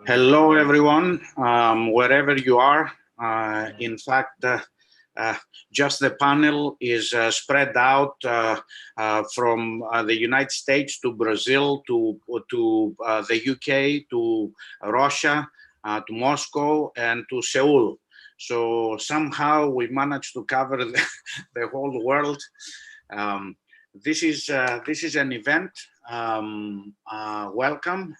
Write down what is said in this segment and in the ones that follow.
Hello, everyone, wherever you are. In fact, just the panel is spread out from the United States to Brazil to the UK to Russia to Moscow and to Seoul. So somehow we managed to cover the whole world. Um, this is an event. Welcome.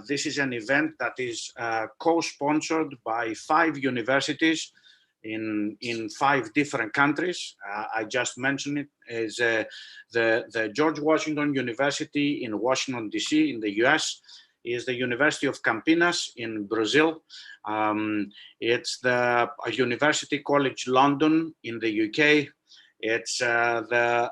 This is an event that is co-sponsored by 5 universities in 5 different countries. I just mentioned it is the George Washington University in Washington D.C. in the U.S. is the University of Campinas in Brazil. It's the University College London in the UK. It's the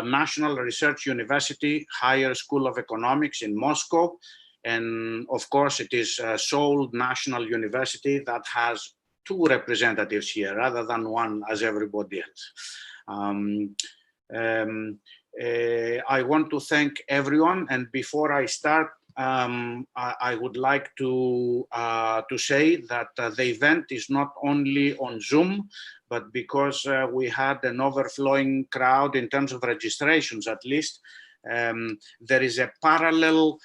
National Research University Higher School of Economics in Moscow. And of course, it is Seoul National University that has 2 representatives here rather than 1 as everybody else. I want to thank everyone. And before I start, I would like to say that the event is not only on Zoom, but because we had an overflowing crowd in terms of registrations, at least, there is a parallel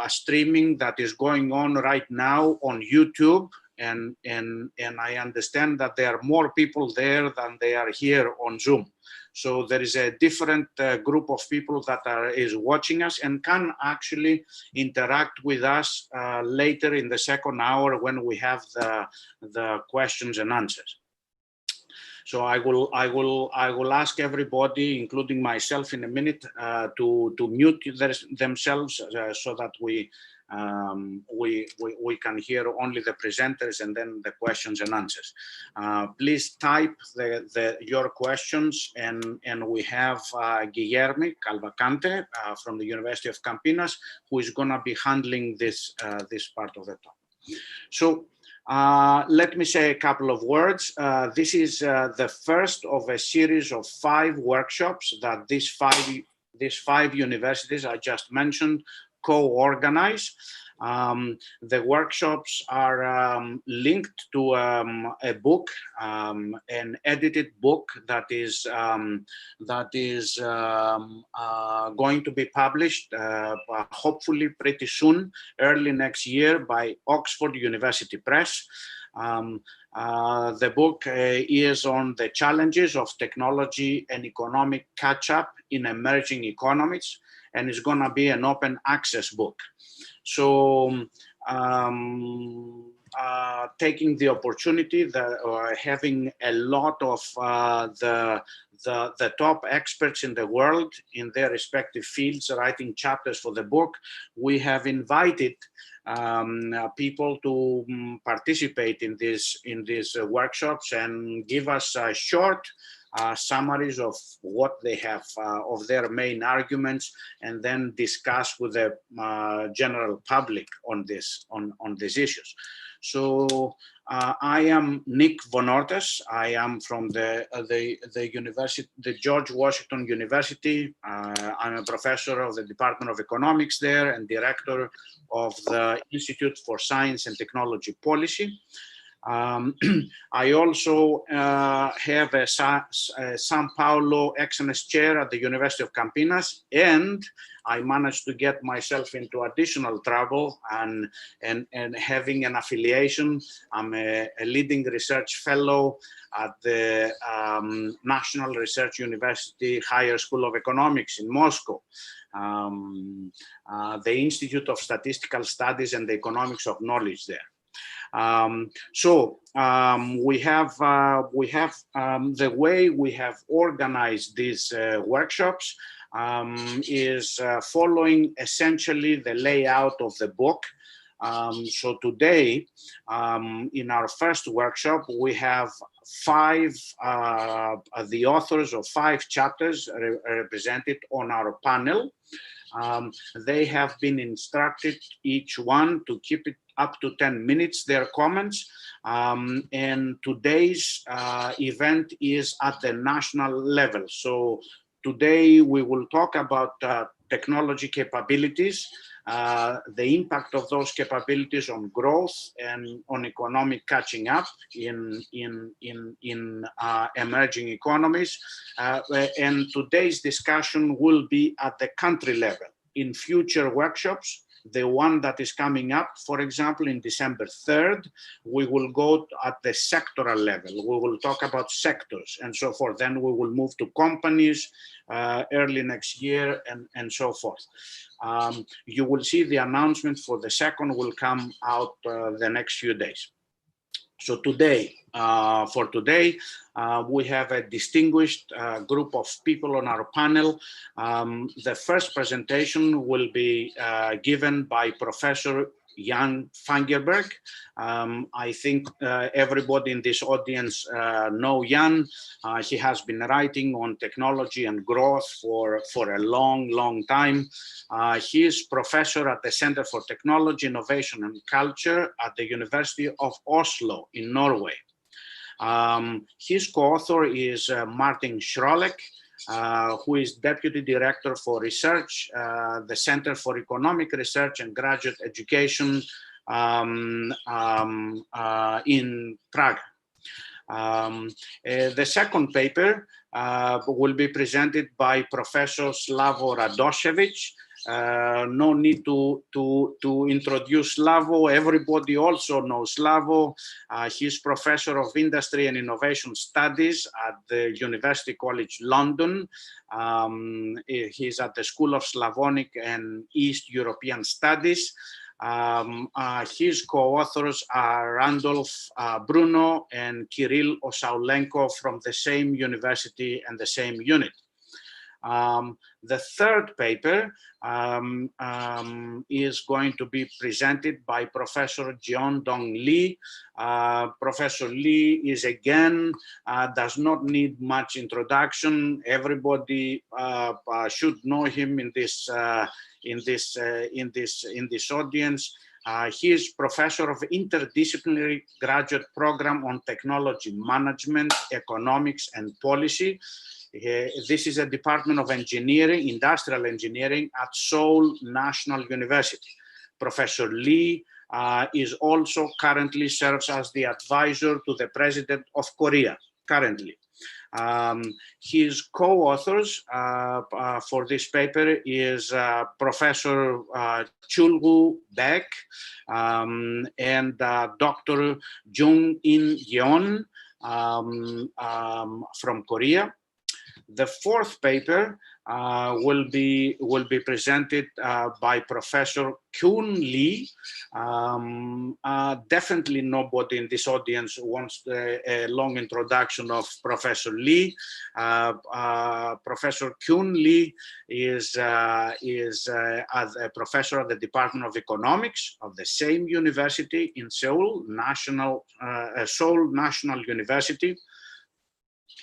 streaming that is going on right now on YouTube. And I understand that there are more people there than they are here on Zoom. So there is a different group of people that is watching us and can actually interact with us later in the second hour when we have the questions and answers. So I will ask everybody, including myself, in a minute to mute themselves so that we can hear only the presenters and then the questions and answers. Please type your questions, and we have Guilherme Calvacante from the University of Campinas, who is going to be handling this part of the talk. So let me say a couple of words. This is the first of a series of 5 workshops that these five universities I just mentioned co-organize. The workshops are linked to a book, an edited book that is going to be published hopefully pretty soon, early next year, by Oxford University Press. The book is on the challenges of technology and economic catch-up in emerging economies, and it's going to be an open access book. So taking the opportunity, having a lot of the top experts in the world in their respective fields writing chapters for the book, we have invited people to participate in these workshops and give us short summaries of what they have, of their main arguments, and then discuss with the general public on these issues. So I am Nick Von Ortes. I am from the university, the George Washington University. I'm a professor of the Department of Economics there and director of the Institute for Science and Technology Policy. I also have a São Paulo Excellence Chair at the University of Campinas, and I managed to get myself into additional trouble and having an affiliation. I'm a leading research fellow at the National Research University Higher School of Economics in Moscow, the Institute of Statistical Studies and the Economics of Knowledge there. We have the way we have organized these workshops is following essentially the layout of the book. So today, in our first workshop, we have 5 the authors of 5 chapters represented on our panel. They have been instructed, each one, to keep it up to 10 minutes, their comments. And today's event is at the national level. So today we will talk about technology capabilities, the impact of those capabilities on growth and on economic catching up in emerging economies. And today's discussion will be at the country level. In future workshops, the one that is coming up, for example, in December 3rd, we will go at the sectoral level. We will talk about sectors and so forth. Then we will move to companies early next year and so forth. You will see the announcement for the second will come out the next few days. So today, for today, we have a distinguished group of people on our panel. The first presentation will be given by Professor Jan Vangerberg. I think everybody in this audience know Jan. He has been writing on technology and growth for a long time. He is professor at the Center for Technology, Innovation and Culture at the University of Oslo in Norway. His co-author is Martin Schrolek, who is Deputy Director for Research, the Center for Economic Research and Graduate Education in Prague. The second paper will be presented by Professor Slavo Radošević. No need to introduce Slavo. Everybody also knows Slavo. He's Professor of Industry and Innovation Studies at the University College London. He's at the School of Slavonic and East European Studies. His co-authors are Randolph Bruno and Kirill Osaulenko from the same university and the same unit. The third paper is going to be presented by Professor Jeon-Dong Lee. Professor Lee is again, does not need much introduction. Everybody should know him in this audience. He is Professor of Interdisciplinary Graduate Program on Technology Management, Economics and Policy. This is a Department of Engineering, Industrial Engineering at Seoul National University. Professor Lee is also currently serves as the advisor to the President of Korea, currently. His co-authors for this paper is Professor Chulgu Baek and Dr. Jung-In Yeon from Korea. The fourth paper will be presented by Professor Kyun Lee. Definitely nobody in this audience wants a long introduction of Professor Lee. Professor Kyun Lee is a professor at the Department of Economics of the same university in Seoul National University.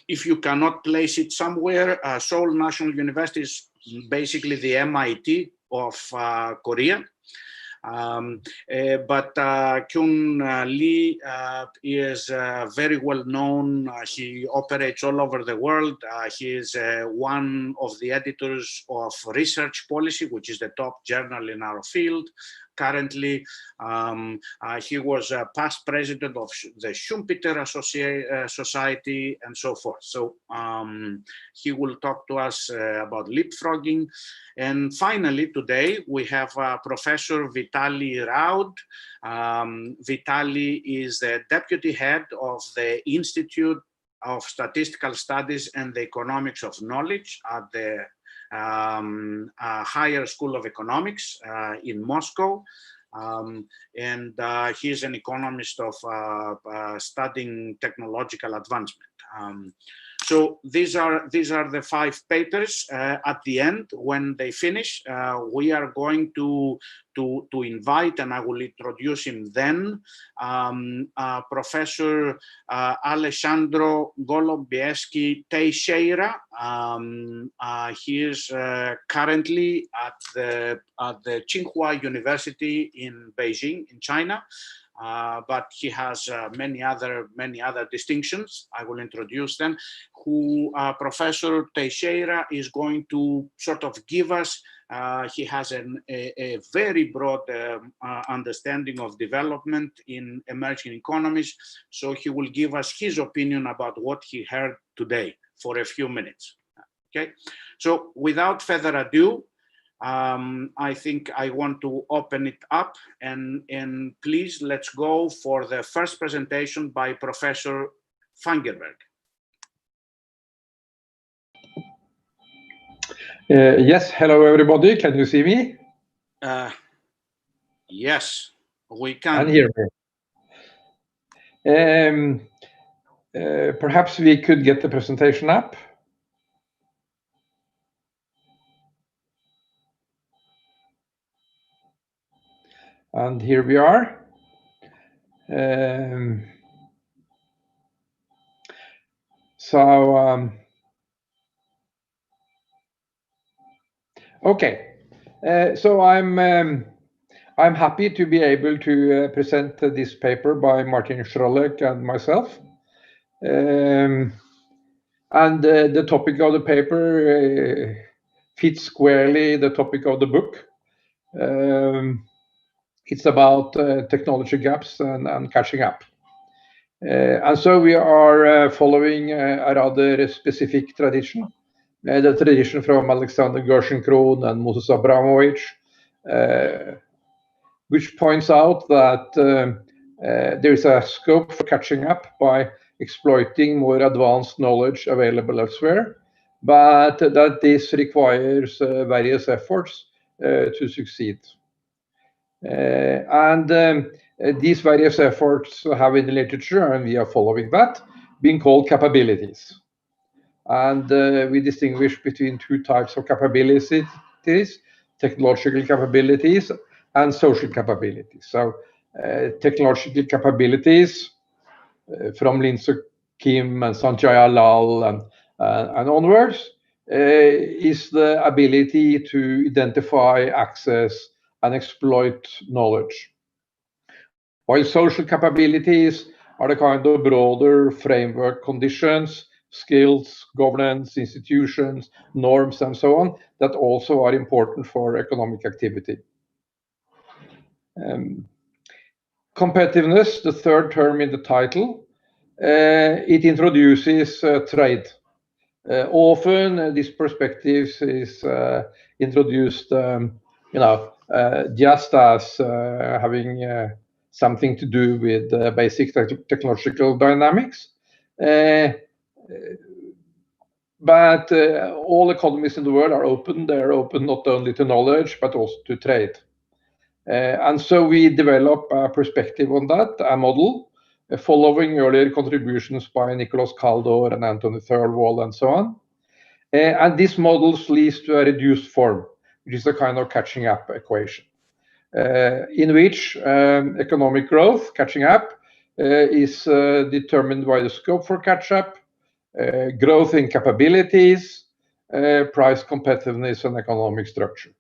If you cannot place it somewhere, Seoul National University is basically the MIT of Korea. But Kyun Lee is very well known. He operates all over the world. He is one of the editors of Research Policy, which is the top journal in our field. Currently, he was past president of the Schumpeter Society and so forth. So he will talk to us about leapfrogging. And finally, today we have Professor Vitaly Raud. Vitaly is the deputy head of the Institute of Statistical Studies and the Economics of Knowledge at the Higher School of Economics in Moscow, and he's an economist of studying technological advancement. So these are the 5 papers. At the end, when they finish, we are going to invite, and I will introduce him then, Professor Alessandro Golubieski Teixeira. He is currently at the Tsinghua University in Beijing, in China. But he has many other distinctions. I will introduce them. Professor Teixeira is going to sort of give us He has a very broad understanding of development in emerging economies. So he will give us his opinion about what he heard today for a few minutes. Okay, so without further ado, I think I want to open it up, and please let's go for the first presentation by Professor Fangerberg. Yes, hello everybody. Can you see me? Yes, we can. And hear me. Perhaps we could get the presentation up. And here we are. Okay. So I'm happy to be able to present this paper by Martin Schrolek and myself. And the topic of the paper fits squarely the topic of the book. It's about technology gaps and catching up. And so we are following a rather specific tradition, the tradition from Alexander Gerschenkron and Moses Abramovich, which points out that there is a scope for catching up by exploiting more advanced knowledge available elsewhere, but that this requires various efforts to succeed. These various efforts have in the literature, and we are following that, been called capabilities. And we distinguish between two types of capabilities: technological capabilities and social capabilities. So technological capabilities from Lindsay Kim and Sanjay Lal and onwards is the ability to identify, access, and exploit knowledge. While social capabilities are the kind of broader framework conditions, skills, governance, institutions, norms, and so on, that also are important for economic activity. Competitiveness, the third term in the title, it introduces trade. Often this perspective is introduced, just as having something to do with basic technological dynamics. But all economies in the world are open. They're open not only to knowledge, but also to trade. And so we develop a perspective on that, a model, following earlier contributions by Nicholas Kaldor and Anthony Thirlwall and so on. And this model leads to a reduced form, which is a kind of catching up equation, in which economic growth, catching up, is determined by the scope for catch up, growth in capabilities, price competitiveness, and economic structure.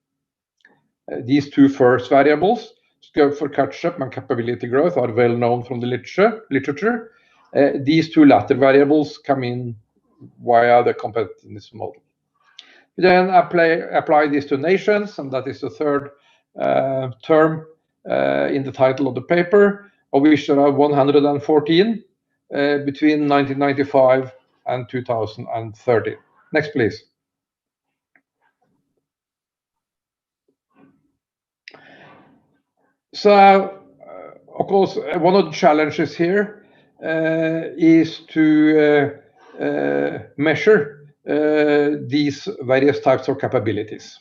These two first variables, scope for catch-up and capability growth, are well known from the literature. These two latter variables come in via the competitiveness model. We then apply this to nations, and that is the third term in the title of the paper, of which there are 114 between 1995 and 2030. Next, please. So, of course, one of the challenges here is to measure these various types of capabilities.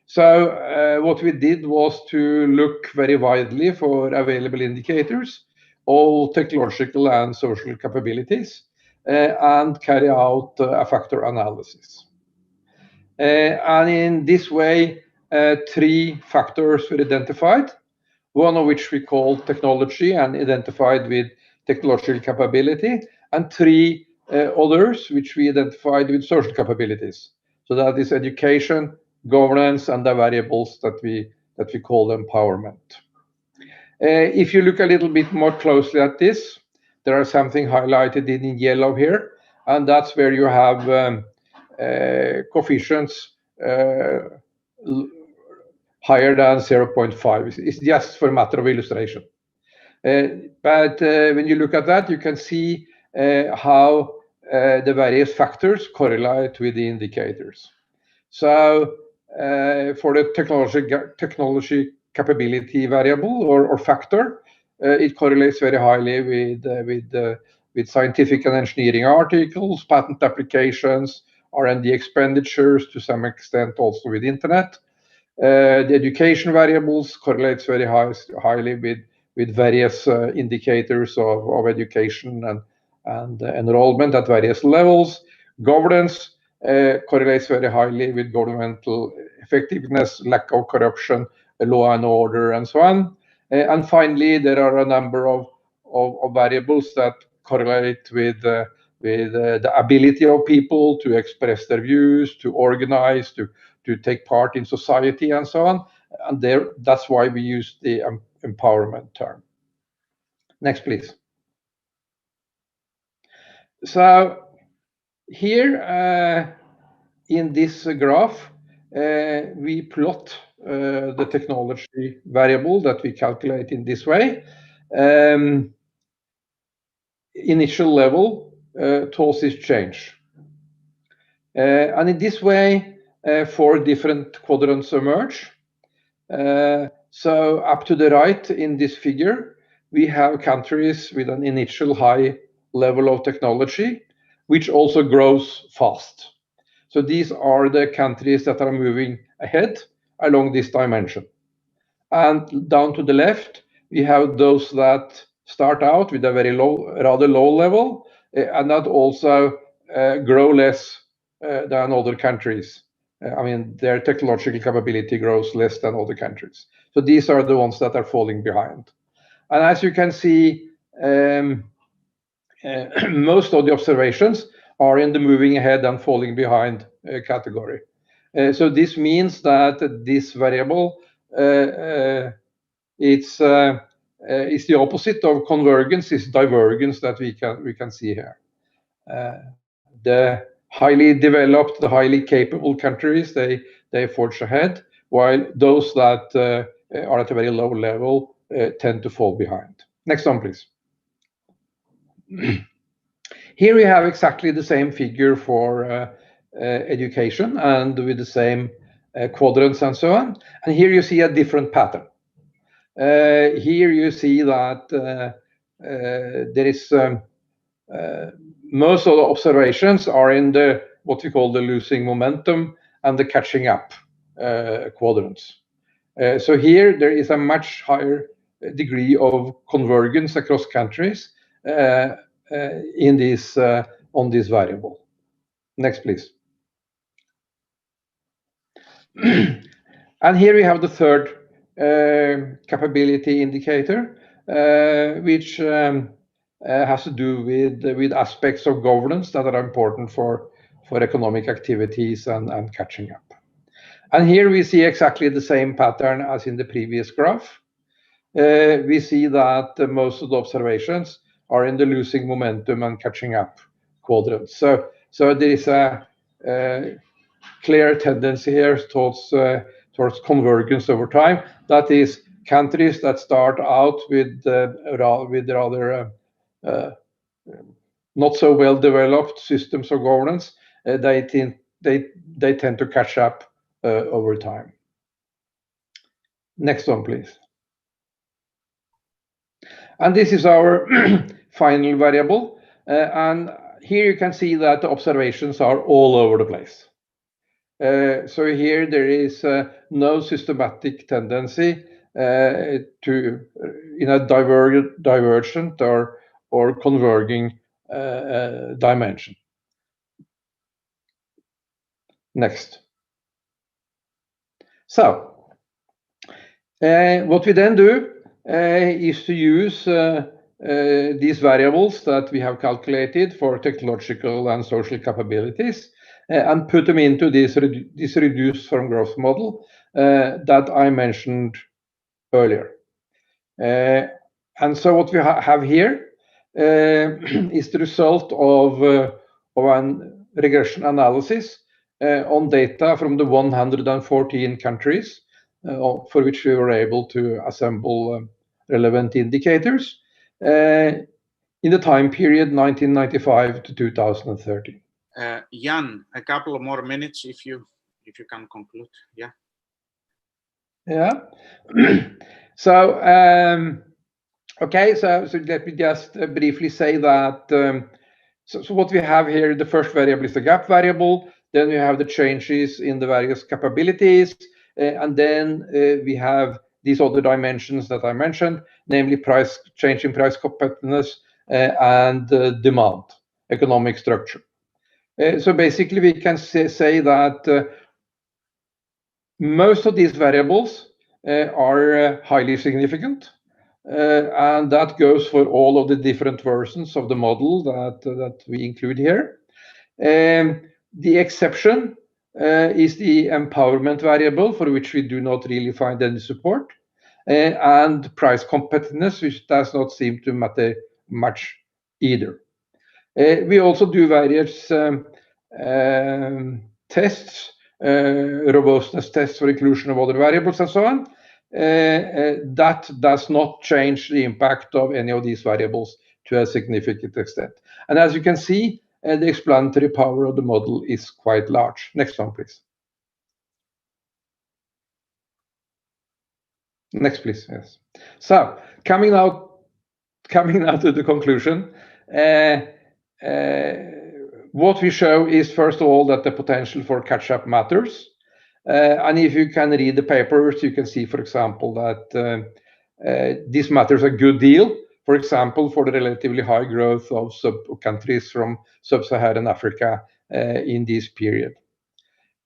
So what we did was to look very widely for available indicators, all technological and social capabilities, and carry out a factor analysis. And in this way, three factors were identified, one of which we call technology and identified with technological capability, and three others which we identified with social capabilities. So that is education, governance, and the variables that we call empowerment. If you look a little bit more closely at this, there are something highlighted in yellow here, and that's where you have coefficients higher than 0.5. It's just for a matter of illustration. But when you look at that, you can see how the various factors correlate with the indicators. So for the technology capability variable or factor, it correlates very highly with scientific and engineering articles, patent applications, R&D expenditures, to some extent also with internet. The education variables correlates very highly with various indicators of education and enrollment at various levels. Governance correlates very highly with governmental effectiveness, lack of corruption, law and order, and so on. And finally, there are a number of variables that correlate with the ability of people to express their views, to organize, to take part in society, and so on. And that's why we use the empowerment term. Next, please. So here in this graph, we plot the technology variable that we calculate in this way. Initial level towards this change. And in this way, 4 different quadrants emerge. So up to the right in this figure, we have countries with an initial high level of technology, which also grows fast. So these are the countries that are moving ahead along this dimension. And down to the left, we have those that start out with a very rather low level, and that also grow less than other countries. I mean, their technological capability grows less than other countries. So these are the ones that are falling behind. And as you can see, most of the observations are in the moving ahead and falling behind category. So this means that this variable it's the opposite of convergence, is divergence that we can see here. The highly developed, the highly capable countries, they forge ahead, while those that are at a very low level tend to fall behind. Next one, please. Here we have exactly the same figure for education and with the same quadrants and so on. And here you see a different pattern. Here you see that there is most of the observations are in the what we call the losing momentum and the catching up quadrants. So here there is a much higher degree of convergence across countries in this on this variable. Next, please. And here we have the third capability indicator, which has to do with aspects of governance that are important for economic activities and catching up. And here we see exactly the same pattern as in the previous graph. We see that most of the observations are in the losing momentum and catching up quadrants. So there is a clear tendency here towards convergence over time. That is, countries that start out with rather not so well developed systems of governance, they tend to catch up over time. Next one, please. And this is our final variable. And here you can see that the observations are all over the place. So here there is no systematic tendency to in a divergent or converging dimension. Next. So what we then do is to use these variables that we have calculated for technological and social capabilities and put them into this reduced from growth model that I mentioned earlier. And so what we have here is the result of a regression analysis on data from the 114 countries for which we were able to assemble relevant indicators in the time period 1995 to 2030. Jan, a couple of more minutes if you can conclude. Yeah. Yeah. So okay, so let me just briefly say that so what we have here, the first variable is the gap variable, then we have the changes in the various capabilities, and then we have these other dimensions that I mentioned, namely change in price competitiveness and demand, economic structure. So basically we can say that most of these variables are highly significant, and that goes for all of the different versions of the model that we include here. The exception is the empowerment variable, for which we do not really find any support, and price competitiveness, which does not seem to matter much either. We also do various tests, robustness tests for inclusion of other variables and so on. That does not change the impact of any of these variables to a significant extent. And as you can see, the explanatory power of the model is quite large. Next one, please. Next, please. Yes. So coming now to the conclusion. What we show is, first of all, that the potential for catch-up matters. And if you can read the papers, you can see, for example, that this matters a good deal, for example, for the relatively high growth of countries from sub-Saharan Africa in this period.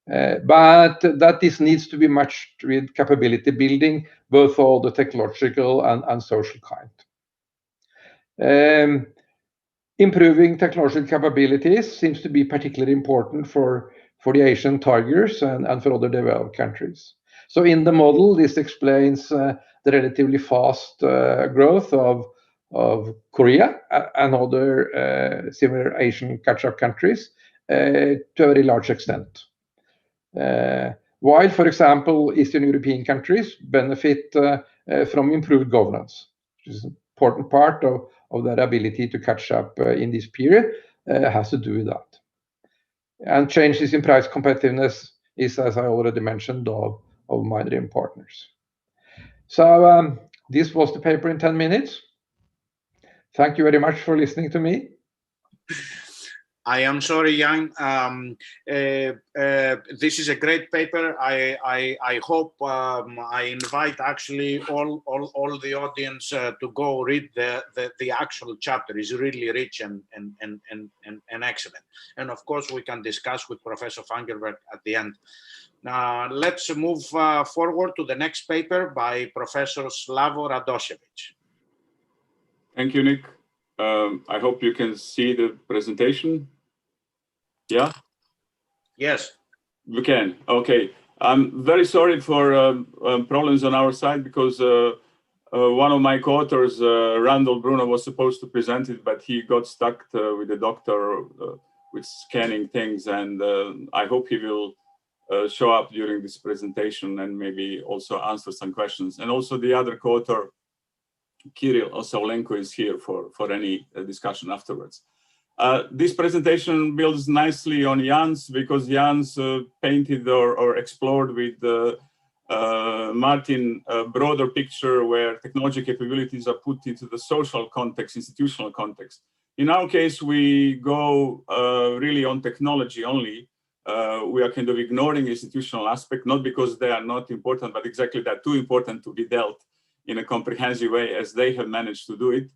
But that this needs to be matched with capability building, both of the technological and social kind. Improving technological capabilities seems to be particularly important for the Asian tigers and for other developed countries. So in the model, this explains the relatively fast growth of Korea and other similar Asian catch-up countries to a very large extent. While, for example, Eastern European countries benefit from improved governance, which is an important part of their ability to catch up in this period, has to do with that. And changes in price competitiveness is, as I already mentioned, of minor importance. So this was the paper in 10 minutes. Thank you very much for listening to me. I am sorry, Jan. This is a great paper. I hope I invite actually all the audience to go read the actual chapter. It's really rich and excellent. And of course, we can discuss with Professor Fangerberg at the end. Now, let's move forward to the next paper by Professor Slavo Radošević. Thank you, Nick. I hope you can see the presentation. Yeah? Yes. We can. Okay. I'm very sorry for problems on our side because one of my co-authors, Randall Bruno, was supposed to present it, but he got stuck with the doctor with scanning things. And I hope he will show up during this presentation and maybe also answer some questions. And also the other co-author, Kirill Osaulenko, is here for any discussion afterwards. This presentation builds nicely on Jan's because Jan's painted or explored with Martin a broader picture where technology capabilities are put into the social context, institutional context. In our case, we go really on technology only. We are kind of ignoring institutional aspect, not because they are not important, but exactly they're too important to be dealt in a comprehensive way as they have managed to do it.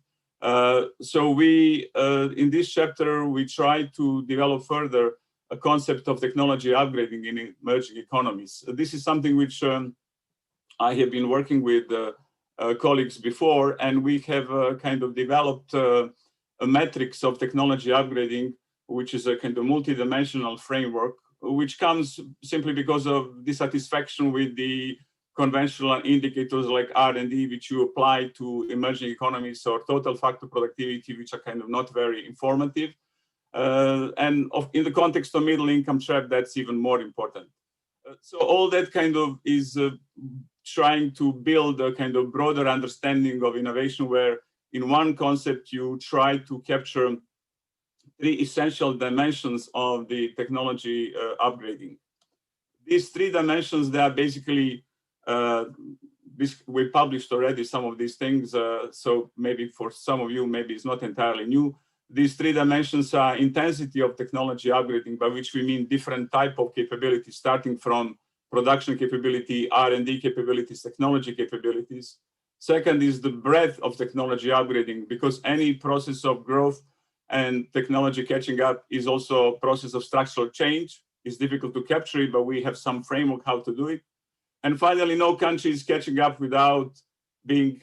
So we, in this chapter, we try to develop further a concept of technology upgrading in emerging economies. This is something which I have been working with colleagues before, and we have kind of developed a metrics of technology upgrading, which is a kind of multidimensional framework, which comes simply because of dissatisfaction with the conventional indicators like R&D, which you apply to emerging economies, or total factor productivity, which are kind of not very informative. And in the context of middle income trap, that's even more important. So all that kind of is trying to build a kind of broader understanding of innovation, where in one concept you try to capture three essential dimensions of the technology upgrading. These three dimensions, they are basically, we published already some of these things, so maybe for some of you, maybe it's not entirely new. These three dimensions are intensity of technology upgrading, by which we mean different type of capabilities, starting from production capability, R&D capabilities, technology capabilities. Second is the breadth of technology upgrading, because any process of growth and technology catching up is also a process of structural change. It's difficult to capture it, but we have some framework how to do it. And finally, no country is catching up without being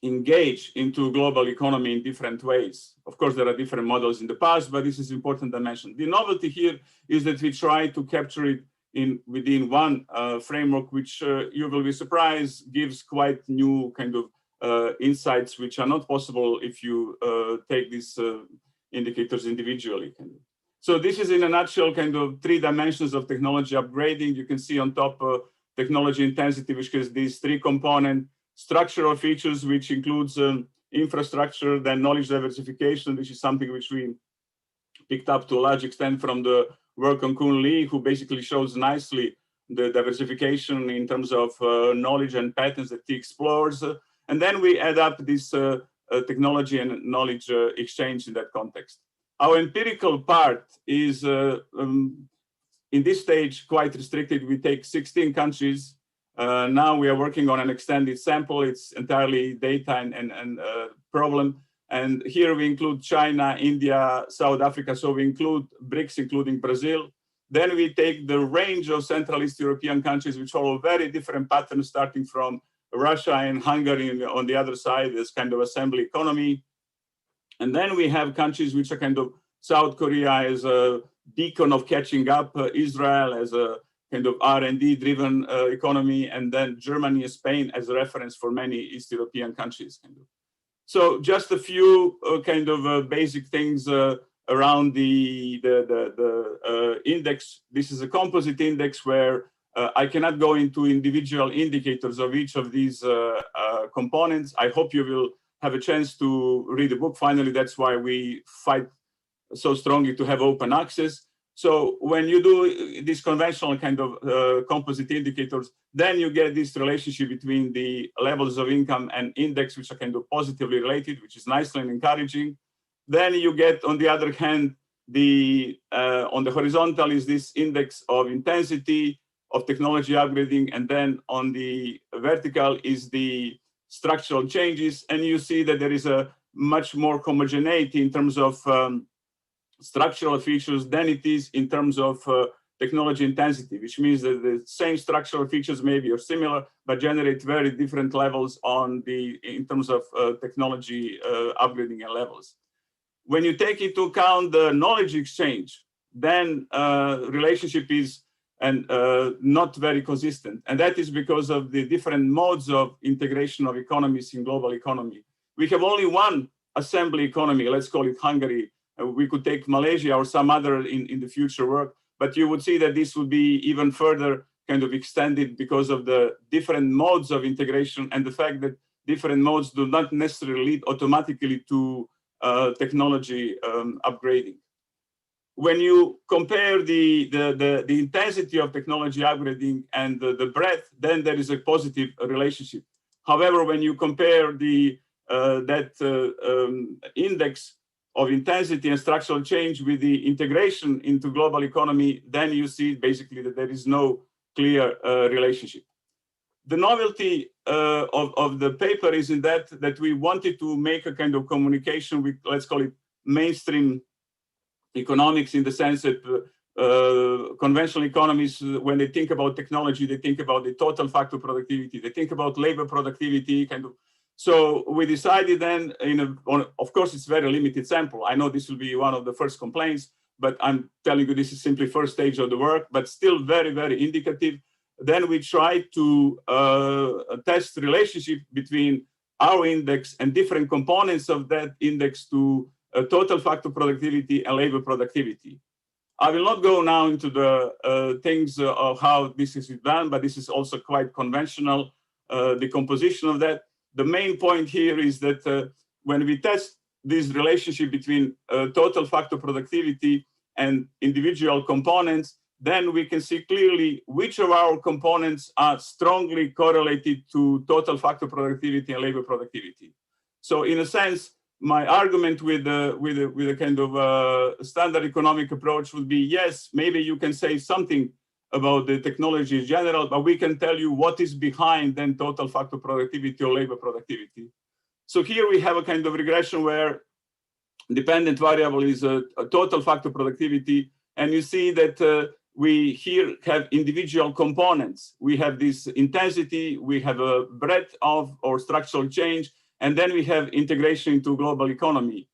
engaged into global economy in different ways. Of course, there are different models in the past, but this is important dimension. The novelty here is that we try to capture it within one framework, which you will be surprised gives quite new kind of insights, which are not possible if you take these indicators individually. So this is in a nutshell kind of three dimensions of technology upgrading. You can see on top technology intensity, which is these three components: structural features, which includes infrastructure, then knowledge diversification, which is something which we picked up to a large extent from the work on Kun Lee, who basically shows nicely the diversification in terms of knowledge and patterns that he explores. And then we add up this technology and knowledge exchange in that context. Our empirical part is, in this stage, quite restricted. We take 16 countries. Now we are working on an extended sample. It's entirely data and problem. And here we include China, India, South Africa. So we include BRICS, including Brazil. Then we take the range of Central East European countries, which follow very different patterns, starting from Russia and Hungary on the other side, as kind of assembly economy. And then we have countries which are kind of South Korea as a beacon of catching up, Israel as a kind of R&D driven economy, and then Germany and Spain as a reference for many East European countries. So just a few kind of basic things around the index. This is a composite index where I cannot go into individual indicators of each of these components. I hope you will have a chance to read the book. Finally, that's why we fight so strongly to have open access. So when you do this conventional kind of composite indicators, then you get this relationship between the levels of income and index, which are kind of positively related, which is nicely and encouraging. Then you get, on the other hand, the on the horizontal is this index of intensity of technology upgrading, and then on the vertical is the structural changes. And you see that there is a much more homogeneity in terms of structural features than it is in terms of technology intensity, which means that the same structural features maybe are similar, but generate very different levels in terms of technology upgrading and levels. When you take into account the knowledge exchange, then relationship is not very consistent. And that is because of the different modes of integration of economies in global economy. We have only one assembly economy, let's call it Hungary. We could take Malaysia or some other in the future work, but you would see that this would be even further kind of extended because of the different modes of integration and the fact that different modes do not necessarily lead automatically to technology upgrading. When you compare the intensity of technology upgrading and the breadth, then there is a positive relationship. However, when you compare that index of intensity and structural change with the integration into global economy, then you see basically that there is no clear relationship. The novelty of the paper is in that we wanted to make a kind of communication with, let's call it mainstream economics, in the sense that conventional economies, when they think about technology, they think about the total factor productivity, they think about labor productivity kind of. So we decided then, of course, it's very limited sample. I know this will be one of the first complaints, but I'm telling you, this is simply first stage of the work, but still very, very indicative. Then we tried to test the relationship between our index and different components of that index to total factor productivity and labor productivity. I will not go now into the things of how this is done, but this is also quite conventional, the composition of that. The main point here is that when we test this relationship between total factor productivity and individual components, then we can see clearly which of our components are strongly correlated to total factor productivity and labor productivity. So in a sense, my argument with a kind of standard economic approach would be, yes, maybe you can say something about the technology in general, but we can tell you what is behind then total factor productivity or labor productivity. So here we have a kind of regression where dependent variable is a total factor productivity, and you see that we here have individual components. We have this intensity, we have a breadth of or structural change, and then we have integration into global economy,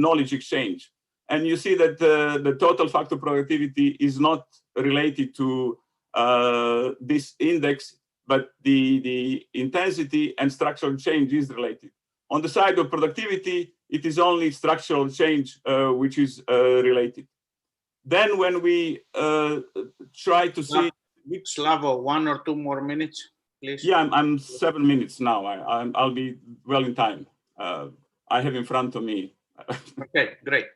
knowledge exchange. And you see that the total factor productivity is not related to this index, but the intensity and structural change is related. On the side of productivity, it is only structural change which is related. Then when we try to see... Slavo, 1 or 2 more minutes, please. Yeah, I'm 7 minutes now. I'll be well in time. I have in front of me. Okay, great.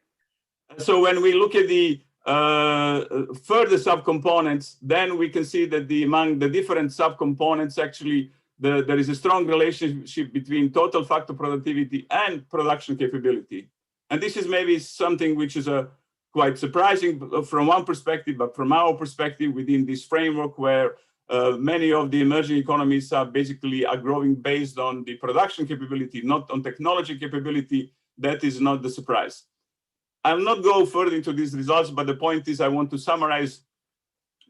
So when we look at the further subcomponents, then we can see that among the different subcomponents, actually, there is a strong relationship between total factor productivity and production capability. And this is maybe something which is quite surprising from one perspective, but from our perspective within this framework where many of the emerging economies are basically growing based on the production capability, not on technology capability, that is not the surprise. I'll not go further into these results, but the point is I want to summarize,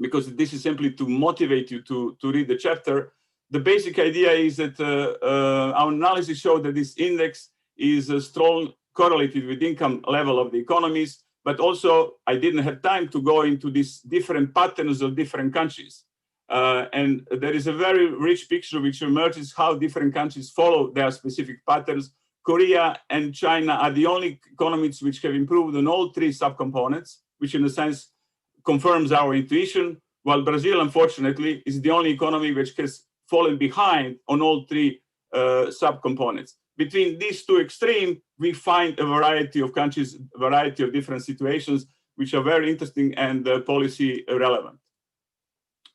because this is simply to motivate you to read the chapter. The basic idea is that our analysis showed that this index is strong correlated with income level of the economies, but also I didn't have time to go into these different patterns of different countries. And there is a very rich picture which emerges how different countries follow their specific patterns. Korea and China are the only economies which have improved on all 3 subcomponents, which in a sense confirms our intuition, while Brazil, unfortunately, is the only economy which has fallen behind on all 3 subcomponents. Between these 2 extremes, we find a variety of countries, a variety of different situations, which are very interesting and policy relevant.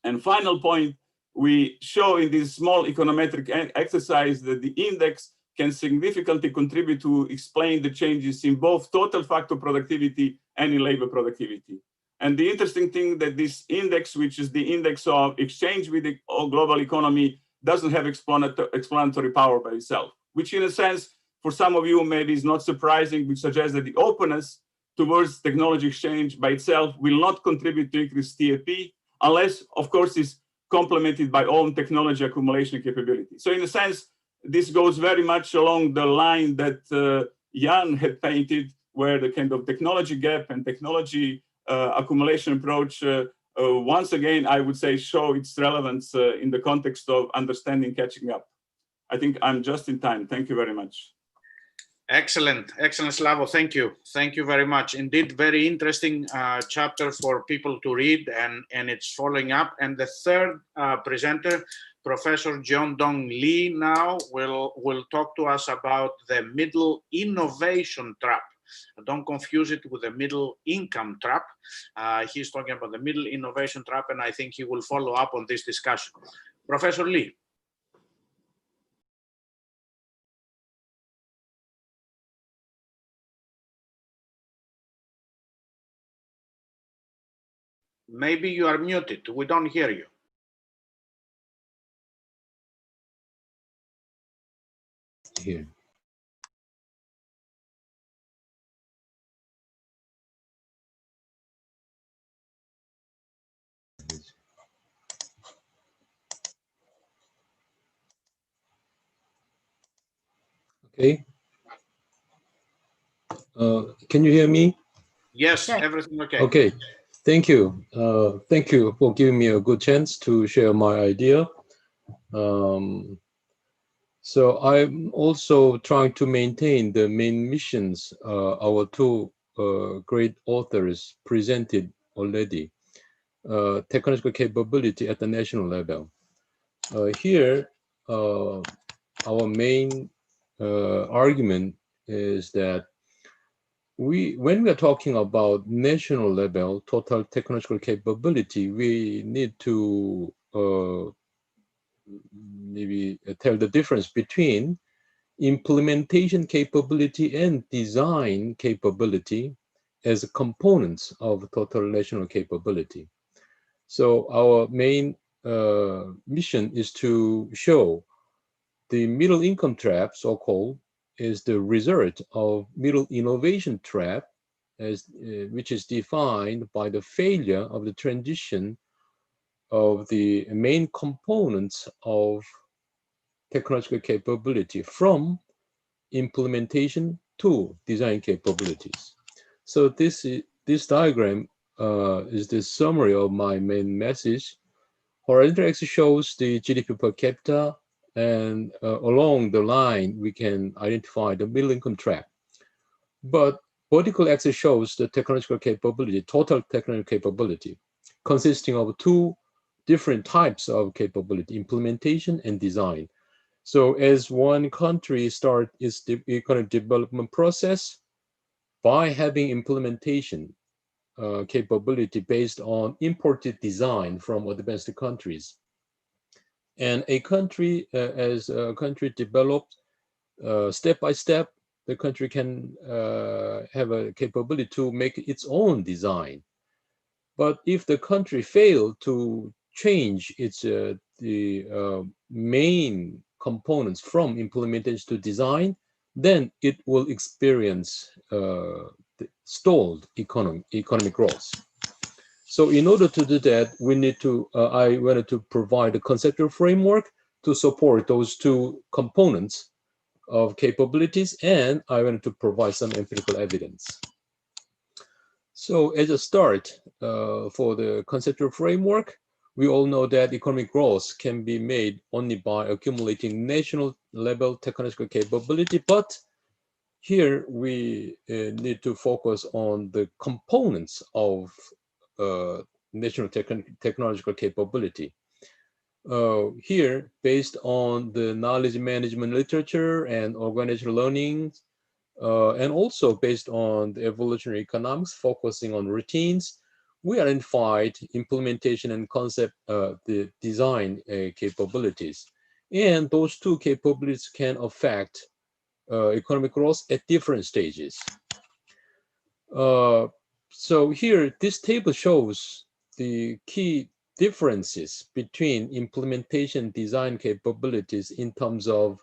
And final point, we show in this small econometric exercise that the index can significantly contribute to explain the changes in both total factor productivity and in labor productivity. And the interesting thing that this index, which is the index of exchange with the global economy, doesn't have explanatory power by itself, which in a sense, for some of you, maybe is not surprising, which suggests that the openness towards technology exchange by itself will not contribute to increased TAP, unless, of course, is complemented by own technology accumulation capability. So in a sense, this goes very much along the line that Jan had painted, where the kind of technology gap and technology accumulation approach, once again, I would say, show its relevance in the context of understanding catching up. I think I'm just in time. Thank you very much. Excellent, excellent, Slavo. Thank you. Thank you very much. Indeed, very interesting chapter for people to read, and it's following up. And the third presenter, Professor John Dong Lee, now will talk to us about the middle innovation trap. Don't confuse it with the middle income trap. He's talking about the middle innovation trap, and I think he will follow up on this discussion. Professor Lee. Maybe you are muted. We don't hear you. Here. Okay. Can you hear me? Yes, everything okay. Okay. Thank you. Thank you for giving me a good chance to share my idea. So I'm also trying to maintain the main missions our two great authors presented already technological capability at the national level. Here, our main argument is that when we are talking about national level total technological capability, we need to maybe tell the difference between implementation capability and design capability as components of total national capability. So our main mission is to show the middle income trap, so-called, is the result of middle innovation trap, which is defined by the failure of the transition of the main components of technological capability from implementation to design capabilities. So this diagram is the summary of my main message. Horizontal axis shows the GDP per capita, and along the line we can identify the middle income trap. But vertical axis shows the technological capability, total technological capability, consisting of two different types of capability: implementation and design. So as one country starts its economic development process by having implementation capability based on imported design from advanced countries, and a country, as a country develops step by step, the country can have a capability to make its own design. But if the country fails to change its main components from implementation to design, then it will experience stalled economic growth. So in order to do that, we need to, I wanted to provide a conceptual framework to support those two components of capabilities, and I wanted to provide some empirical evidence. So as a start for the conceptual framework, we all know that economic growth can be made only by accumulating national level technological capability, but here we need to focus on the components of national technological capability. Here, based on the knowledge management literature and organizational learning, and also based on the evolutionary economics focusing on routines, we identified implementation and concept, the design capabilities. And those two capabilities can affect economic growth at different stages. So here, this table shows the key differences between implementation design capabilities in terms of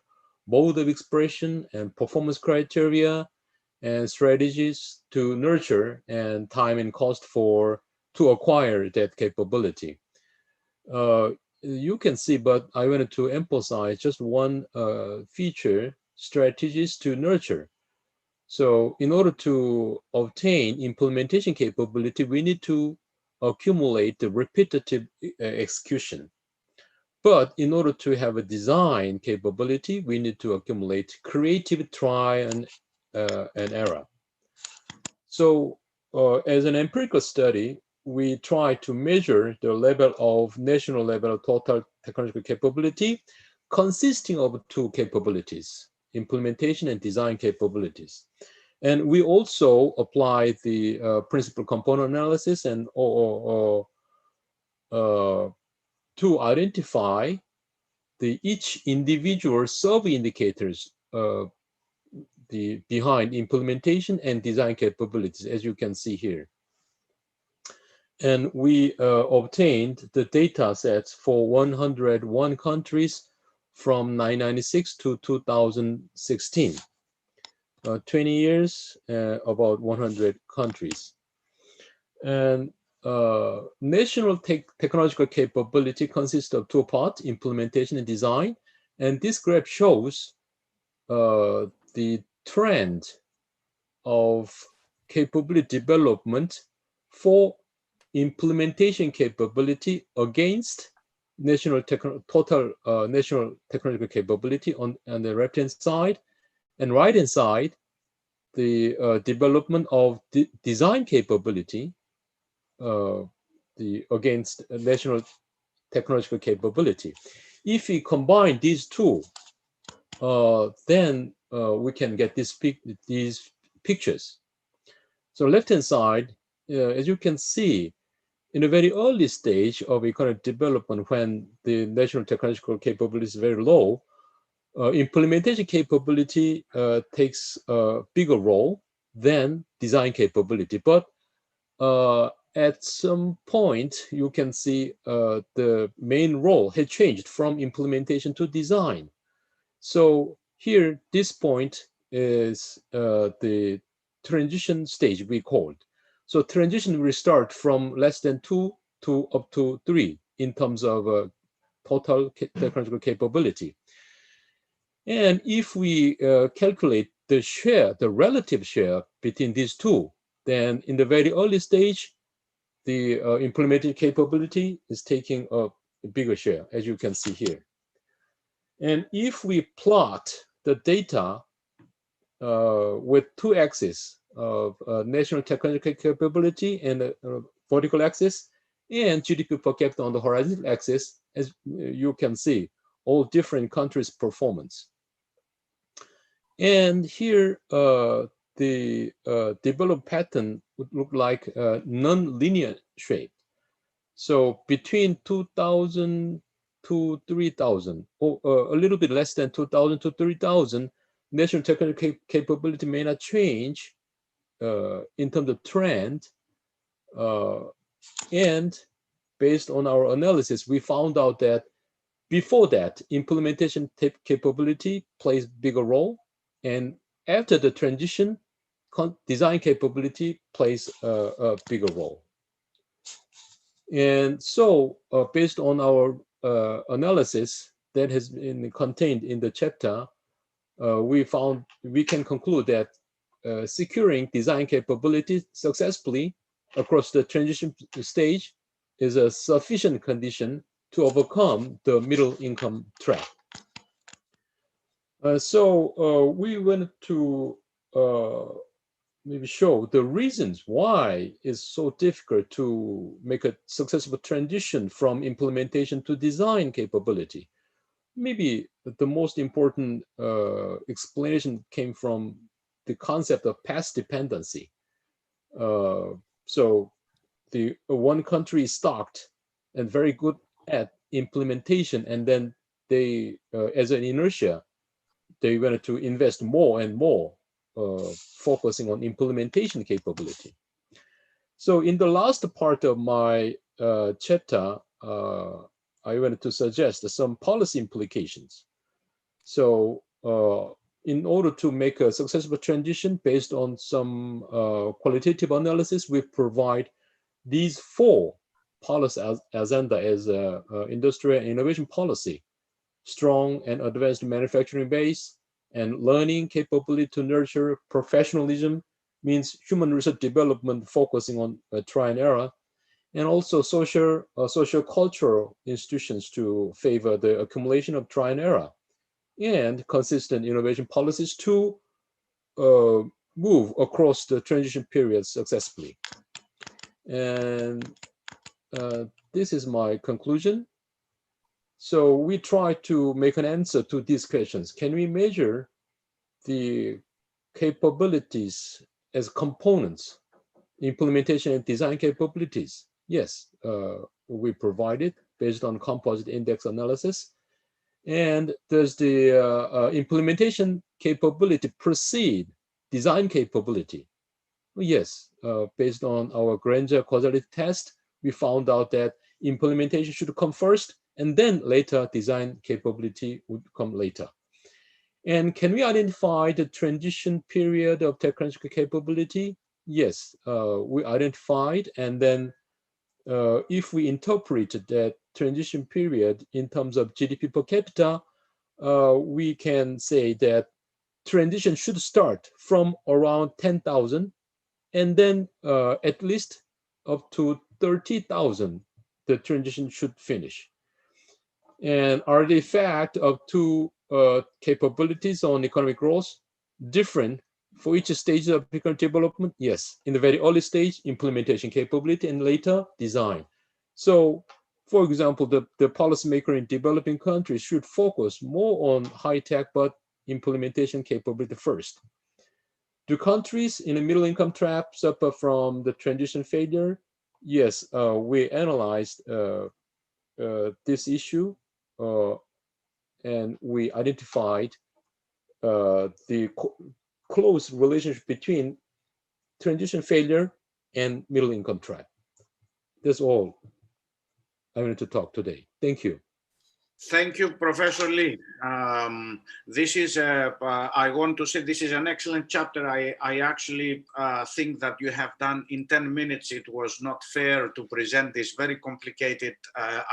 mode of expression and performance criteria and strategies to nurture and time and cost to acquire that capability. You can see, but I wanted to emphasize just one feature: strategies to nurture. So in order to obtain implementation capability, we need to accumulate the repetitive execution. But in order to have a design capability, we need to accumulate creative try and error. So as an empirical study, we try to measure the level of national level total technological capability consisting of two capabilities: implementation and design capabilities. And we also apply the principal component analysis and to identify each individual sub-indicators behind implementation and design capabilities, as you can see here. And we obtained the data sets for 101 countries from 1996 to 2016. 20 years, about 100 countries. And national technological capability consists of two parts: implementation and design. And this graph shows the trend of capability development for implementation capability against total national technological capability on the left-hand side, and right-hand side, the development of design capability against national technological capability. If we combine these two, then we can get these pictures. So left-hand side, as you can see, in a very early stage of economic development, when the national technological capability is very low, implementation capability takes a bigger role than design capability. But at some point, you can see the main role had changed from implementation to design. So here, this point is the transition stage we called. So transition will start from less than 2 to up to 3 in terms of total technological capability. And if we calculate the share, the relative share between these two, then in the very early stage, the implemented capability is taking a bigger share, as you can see here. And if we plot the data with two axes of national technological capability and a vertical axis, and GDP per capita on the horizontal axis, as you can see, all different countries' performance. And here, the developed pattern would look like a non-linear shape. So between 2000 to 3000, or a little bit less than 2000 to 3000, national technical capability may not change in terms of trend. And based on our analysis, we found out that before that, implementation capability plays bigger role. And after the transition, design capability plays a bigger role. And so based on our analysis that has been contained in the chapter, we can conclude that securing design capability successfully across the transition stage is a sufficient condition to overcome the middle income trap. So we went to maybe show the reasons why it's so difficult to make a successful transition from implementation to design capability. Maybe the most important explanation came from the concept of past dependency. So the one country is stocked and very good at implementation, and then they, as an inertia, they wanted to invest more and more, focusing on implementation capability. So in the last part of my chapter, I wanted to suggest some policy implications. So in order to make a successful transition based on some qualitative analysis, we provide these 4 policy agenda as industrial and innovation policy: strong and advanced manufacturing base, and learning capability to nurture professionalism, means human resource development focusing on trial and error, and also social cultural institutions to favor the accumulation of trial and error, and consistent innovation policies to move across the transition period successfully. And this is my conclusion. So we try to make an answer to these questions. Can we measure the capabilities as components, implementation and design capabilities? Yes, we provide it based on composite index analysis. And does the implementation capability precede design capability? Yes, based on our Granger causality test, we found out that implementation should come first, and then later design capability would come later. And can we identify the transition period of technological capability? Yes, we identified, and then if we interpret that transition period in terms of GDP per capita, we can say that transition should start from around 10,000, and then at least up to 30,000, the transition should finish. And are the effect of two capabilities on economic growth different For each stage of application development, yes. In the very early stage, implementation capability, and later design. So, for example, the policymaker in developing countries should focus more on high-tech but implementation capability first. Do countries in the middle-income trap suffer from the transition failure? Yes, we analyzed this issue and we identified the close relationship between transition failure and middle-income trap. That's all I wanted to talk today. Thank you. Thank you, Professor Lee. This is, I want to say this is an excellent chapter. I actually think that you have done in 10 minutes. It was not fair to present this very complicated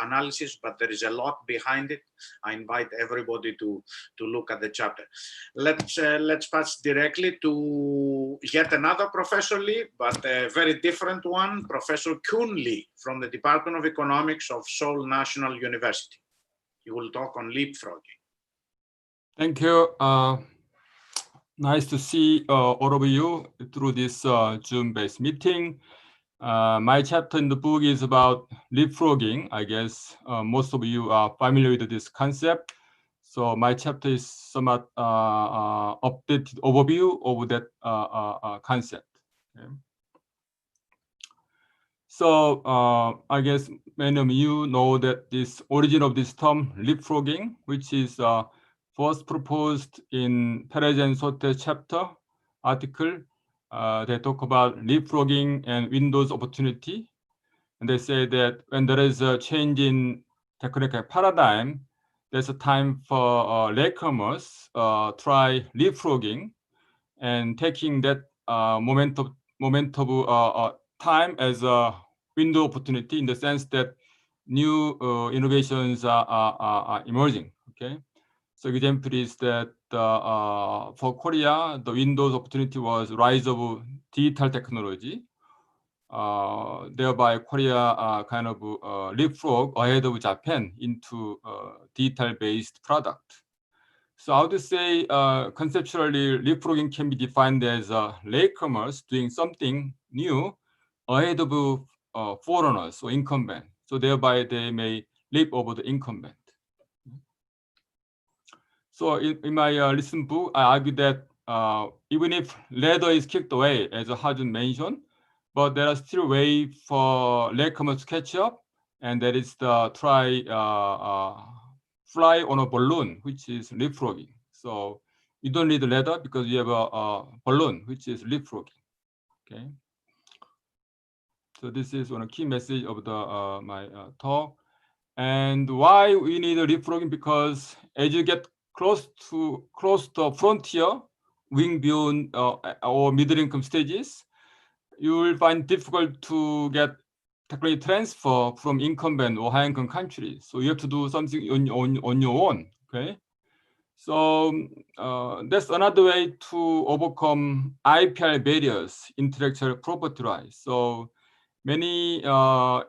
analysis, but there is a lot behind it. I invite everybody to look at the chapter. Let's pass directly to yet another Professor Lee, but a very different one, Professor Kun Lee from the Department of Economics of Seoul National University. You will talk on leapfrogging. Thank you. Nice to see all of you through this Zoom-based meeting. My chapter in the book is about leapfrogging. I guess most of you are familiar with this concept. So my chapter is somewhat updated overview of that concept. Okay. So I guess many of you know that this origin of this term leapfrogging, which is first proposed in Perez Sote's chapter article. They talk about leapfrogging and Windows opportunity. And they say that when there is a change in technical paradigm, there's a time for latecomers try leapfrogging and taking that moment of time as a window opportunity in the sense that new innovations are emerging. Okay, so example is that for Korea, the Windows opportunity was rise of digital technology. Thereby Korea kind of leapfrog ahead of Japan into digital-based product. So I would say conceptually, leapfrogging can be defined as latecomers doing something new ahead of foreigners or incumbent. So thereby they may leap over the incumbent. So in my recent book, I argue that even if ladder is kicked away, as Hajun mentioned, but there are still ways for latecomers to catch up, and that is the fly on a balloon, which is leapfrogging. So you don't need a ladder because you have a balloon, which is leapfrogging. Okay. So this is one key message of the my talk. And why we need a leapfrogging? Because as you get close to the frontier, wing beyond or middle income stages, you will find difficult to get technology transfer from incumbent or high income countries. So you have to do something on your own. Okay. So that's another way to overcome IPR barriers, intellectual property rights. So many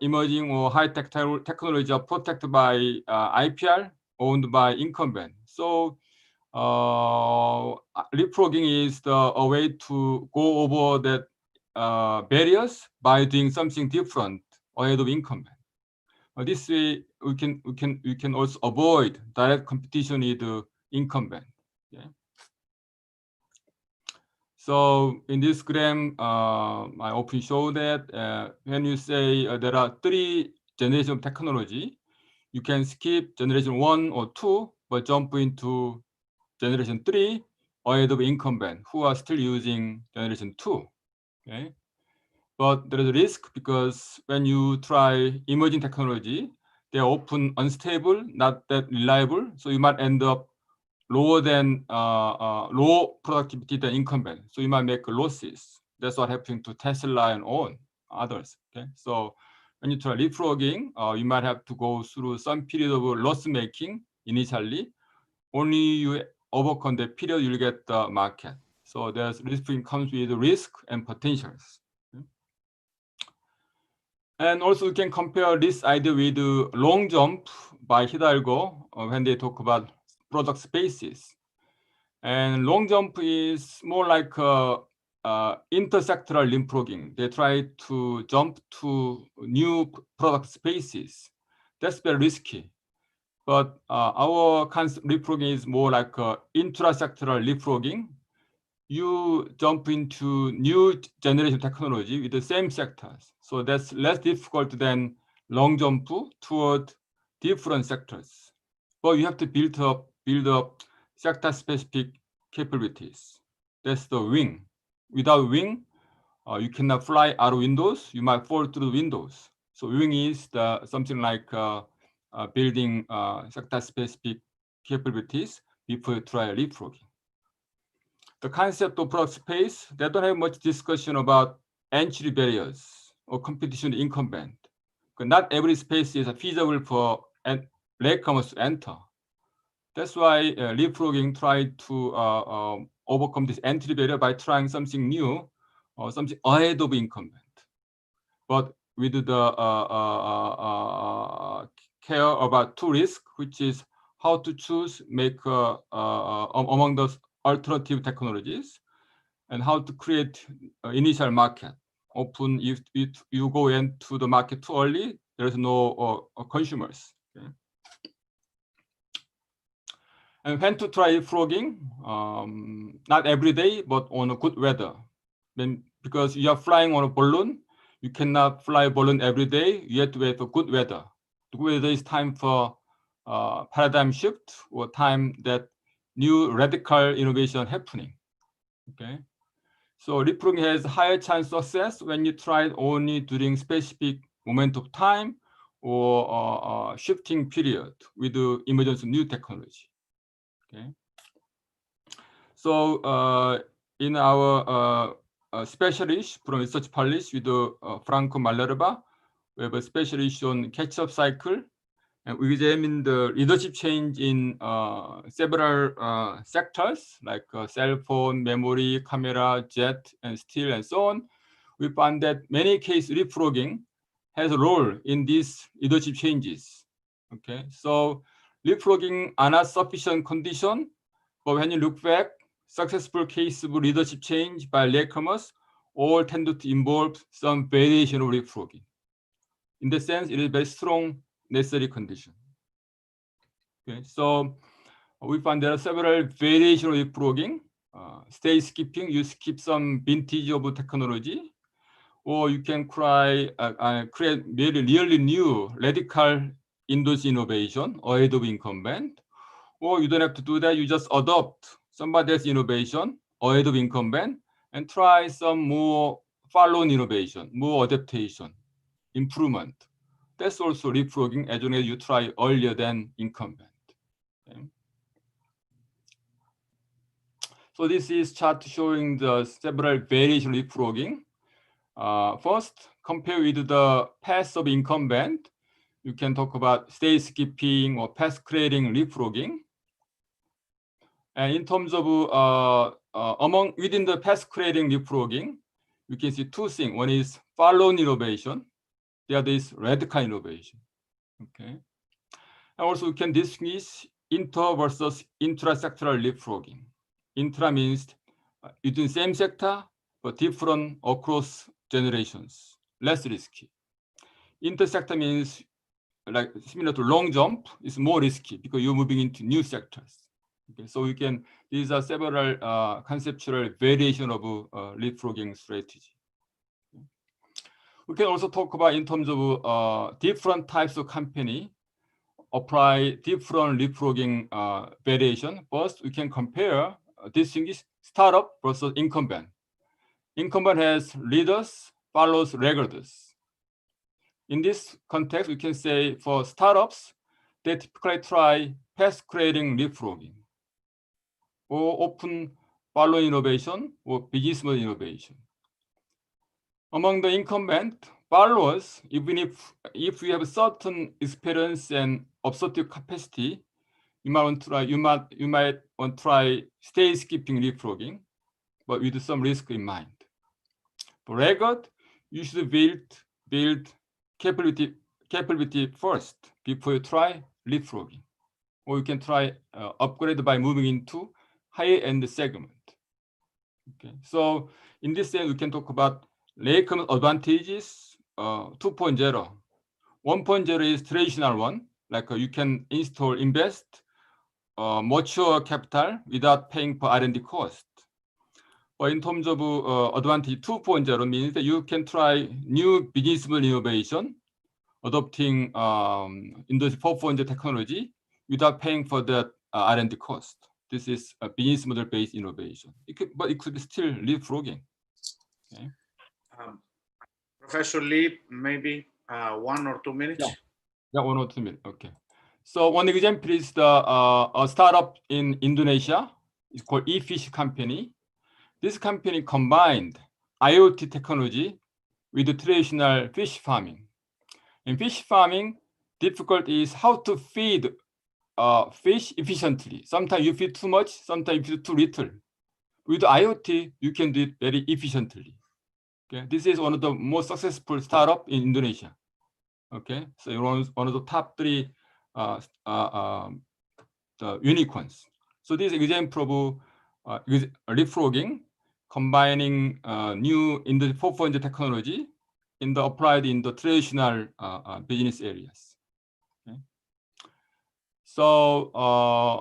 emerging or high-tech technology are protected by IPR owned by incumbent. So leapfrogging is a way to go over that barriers by doing something different ahead of incumbent. This way, we can also avoid direct competition with the incumbent. Okay. So in this gram, I often show that when you say there are 3 generations of technology, you can skip generation 1 or 2, but jump into generation 3 ahead of incumbent who are still using generation 2. Okay. But there is a risk because when you try emerging technology, they are often unstable, not that reliable. So you might end up lower than low productivity than incumbent. So you might make losses. That's what happened to Tesla and others. Okay, so when you try leapfrogging, you might have to go through some period of loss making initially. Only you overcome the period, you'll get the market. So there's leapfrogging comes with risk and potentials. Okay. And also, we can compare this idea with the long jump by Hidalgo when they talk about product spaces. And long jump is more like intersectoral leapfrogging. They try to jump to new product spaces. That's very risky. But our concept leapfrogging is more like intrasectoral leapfrogging. You jump into new generation technology with the same sectors. So that's less difficult than long jump toward different sectors. But you have to build up sector-specific capabilities. That's the wing. Without wing, you cannot fly out of windows. You might fall through the windows. So wing is something like building sector-specific capabilities before you try leapfrogging. The concept of product space, they don't have much discussion about entry barriers or competition incumbent. Not every space is feasible for latecomers to enter. That's why leapfrogging tried to overcome this entry barrier by trying something new or something ahead of incumbent. But with the care about two risks, which is how to choose, make among those alternative technologies, and how to create initial market. Often, if you go into the market too early, there is no consumers. Okay? And when to try leapfrogging, not every day, but on a good weather. Then, because you are flying on a balloon, you cannot fly a balloon every day. You have to wait for good weather. The good weather is time for paradigm shift or time that new radical innovation happening. Okay, so leapfrogging has higher chance of success when you try it only during specific moment of time or shifting period with the emergence of new technology. Okay, so in our special issue from research published with Franco Mallerba, we have a special issue on catch-up cycle, and we examine the leadership change in several sectors like cell phone, memory, camera, jet, and steel, and so on. We found that many cases leapfrogging has a role in these leadership changes. Okay, so leapfrogging are not sufficient condition, but when you look back, successful cases of leadership change by latecomers all tend to involve some variation of leapfrogging. In that sense, it is a very strong necessary condition. Okay, so we find there are several variations of leapfrogging. Stage skipping, you skip some vintage of technology, or you can create really new radical industry innovation ahead of incumbent, or you don't have to do that. You just adopt somebody else's innovation ahead of incumbent and try some more follow-on innovation, more adaptation, improvement. That's also leapfrogging as long as you try earlier than incumbent. Okay. So this is chart showing the several variations of leapfrogging. First, compare with the path of incumbent. You can talk about stage skipping or path creating leapfrogging. And in terms of within the path creating leapfrogging, you can see two things. One is follow-on innovation. The other is radical innovation. Okay. And also, we can distinguish inter versus intrasectoral leapfrogging. Intra means within same sector, but different across generations, less risky. Intersector means like similar to long jump, is more risky because you're moving into new sectors. Okay, so these are several conceptual variation of leapfrogging strategy. We can also talk about in terms of different types of company apply different leapfrogging variation. First, we can compare distinguish startup versus incumbent. Incumbent has leaders, follows laggards. In this context, we can say for startups, they typically try path creating leapfrogging, or often follow innovation or business model innovation. Among the incumbent followers, even if you have a certain experience and assertive capacity, you might want to try stage skipping leapfrogging, but with some risk in mind. For laggard, you should build capability first before you try leapfrogging, or you can try upgrade by moving into high-end segment. Okay, so in this sense, we can talk about latent advantages 2.0. 1.0 is traditional one, like you can invest mature capital without paying for R&D cost. But in terms of advantage 2.0 means that you can try new business model innovation, adopting Industry 4.0 technology without paying for that R&D cost. This is a business model-based innovation. But it could be still leapfrogging. Okay. Professor Lee, maybe 1 or 2 minutes. Yeah, 1 or 2 minutes. Okay. So one example is a startup in Indonesia. It's called eFish company. This company combined IoT technology with the traditional fish farming. In fish farming, difficult is how to feed fish efficiently. Sometimes you feed too much, sometimes you feed too little. With IoT, you can do it very efficiently. Okay, this is one of the most successful startup in Indonesia. Okay, so it was one of the top 3 the unicorns. So this example of leapfrogging, combining new Industry 4.0 technology applied in the traditional business areas. Okay. So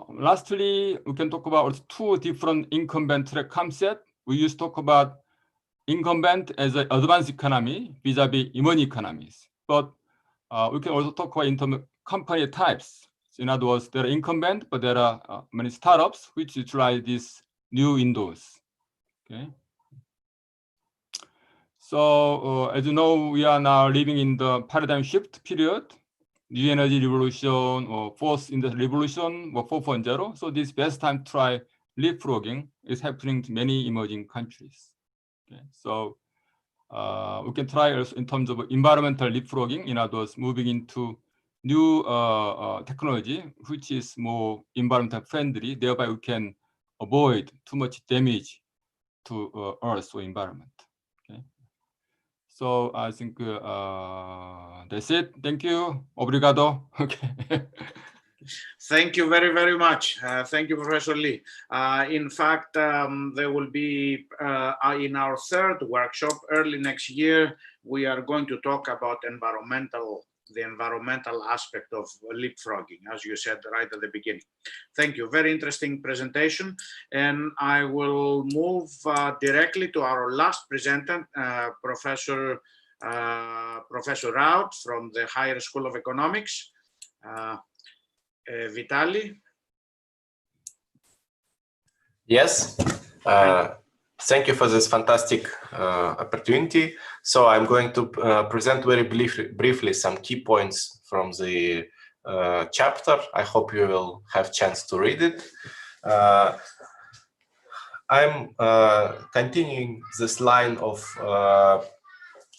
lastly, we can talk about 2 different incumbent track concept. We used to talk about incumbent as an advanced economy vis-a-vis emerging economies. But we can also talk about in terms of company types. So in other words, there are incumbent, but there are many startups which utilize these new windows. Okay. So as you know, we are now living in the paradigm shift period, new energy revolution or fourth industrial revolution or 4.0. So this best time to try leapfrogging is happening to many emerging countries. Okay. So we can try also in terms of environmental leapfrogging, in other words, moving into new technology, which is more environmental friendly. Thereby, we can avoid too much damage to Earth or environment. Okay. So I think that's it. Thank you. Obrigado. Okay. Thank you very, very much. Thank you, Professor Lee. In fact, there will be in our 3rd workshop early next year, we are going to talk about the environmental aspect of leapfrogging, as you said right at the beginning. Thank you. Very interesting presentation. And I will move directly to our last presenter, Professor Raut from the Higher School of Economics. Vitaly. Yes, thank you for this fantastic opportunity. So I'm going to present very briefly some key points from the chapter. I hope you will have a chance to read it. I'm continuing this line of,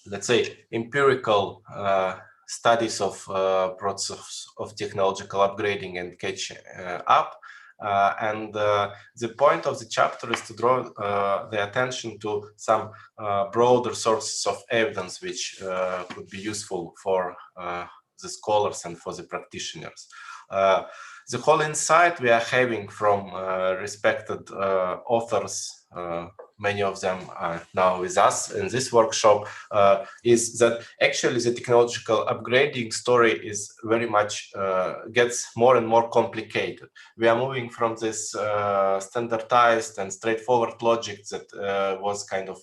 let's say, empirical studies of process of technological upgrading and catch up. And the point of the chapter is to draw the attention to some broader sources of evidence which could be useful for the scholars and for the practitioners. The whole insight we are having from respected authors, many of them are now with us in this workshop, is that actually the technological upgrading story is very much gets more and more complicated. We are moving from this standardized and straightforward logic that was kind of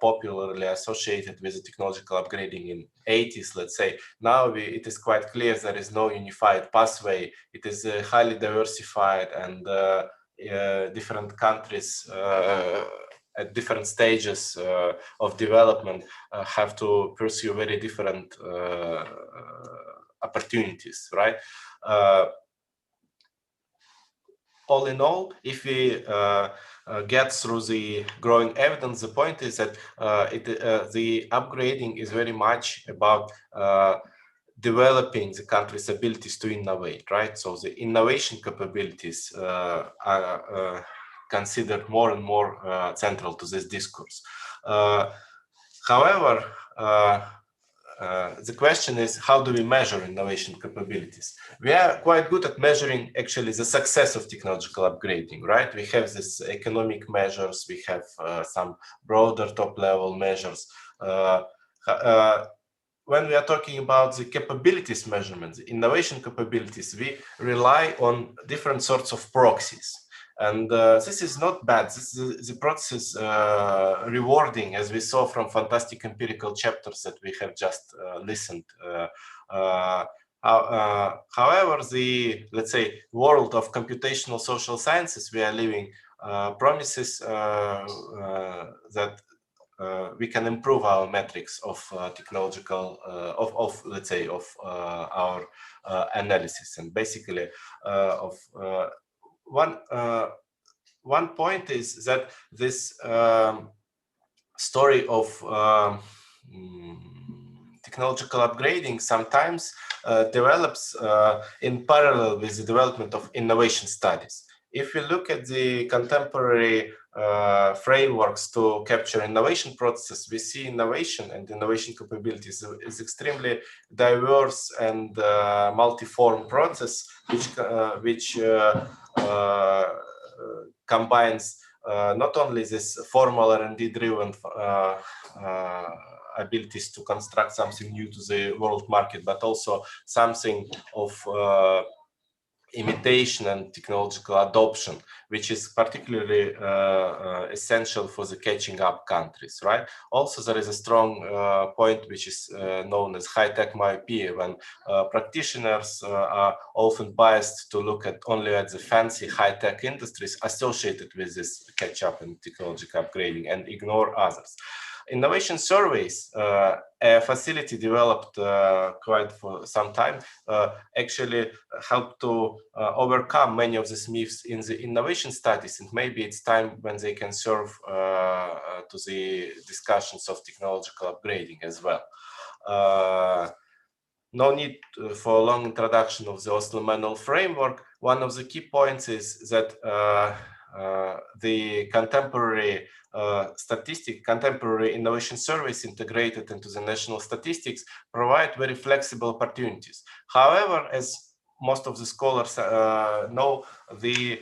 popularly associated with the technological upgrading in 80s, let's say. Now it is quite clear there is no unified pathway. It is highly diversified, and different countries at different stages of development have to pursue very different opportunities, right? All in all, if we get through the growing evidence, the point is that the upgrading is very much about developing the country's abilities to innovate, right? So the innovation capabilities are considered more and more central to this discourse. However, the question is, how do we measure innovation capabilities? We are quite good at measuring actually the success of technological upgrading, right? We have this economic measures, we have some broader top-level measures. When we are talking about the capabilities measurements, innovation capabilities, we rely on different sorts of proxies. And this is not bad. The process is rewarding, as we saw from fantastic empirical chapters that we have just listened. However, the, let's say, world of computational social sciences we are living promises that we can improve our metrics of technological, let's say, of our analysis, and basically one point is that this story of technological upgrading sometimes develops in parallel with the development of innovation studies. If we look at the contemporary frameworks to capture innovation processes, we see innovation and innovation capabilities is extremely diverse and multiform process, which combines not only this formal R&D driven abilities to construct something new to the world market, but also something of imitation and technological adoption, which is particularly essential for the catching up countries, right? Also, there is a strong point which is known as high-tech myopia, when practitioners are often biased to look at only at the fancy high-tech industries associated with this catch-up and technological upgrading and ignore others. Innovation surveys, a facility developed quite for some time, actually help to overcome many of these myths in the innovation studies, and maybe it's time when they can serve to the discussions of technological upgrading as well. No need for a long introduction of the Oslo Manual framework. One of the key points is that the contemporary contemporary innovation surveys integrated into the national statistics provide very flexible opportunities. However, as most of the scholars know, the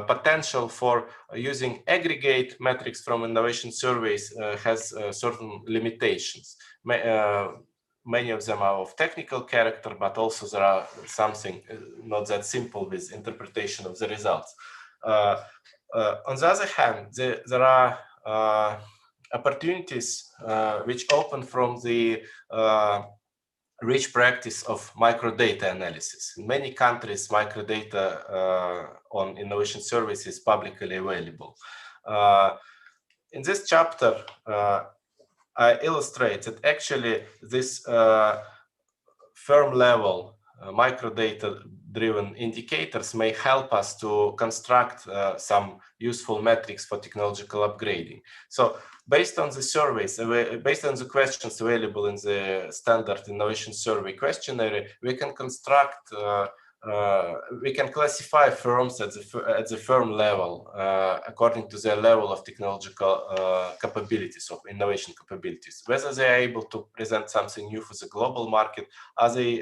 potential for using aggregate metrics from innovation surveys has certain limitations. Many of them are of technical character, but also there are something not that simple with interpretation of the results. On the other hand, there are opportunities which open from the rich practice of microdata analysis. In many countries, microdata on innovation surveys is publicly available. In this chapter, I illustrate that actually this firm level microdata driven indicators may help us to construct some useful metrics for technological upgrading. So based on the surveys, based on the questions available in the standard innovation survey questionnaire, we can construct we can classify firms at the firm level according to their level of technological capabilities, of innovation capabilities. Whether they are able to present something new for the global market, are they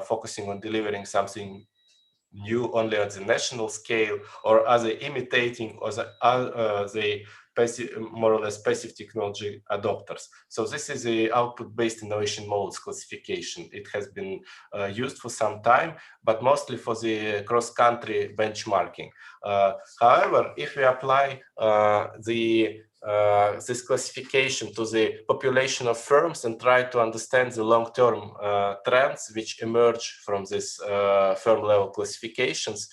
focusing on delivering something new only at the national scale, or are they imitating, or are they passive, more or less passive technology adopters? So this is the output-based innovation modes classification. It has been used for some time, but mostly for the cross-country benchmarking. However, if we apply this classification to the population of firms and try to understand the long-term trends which emerge from these firm-level classifications,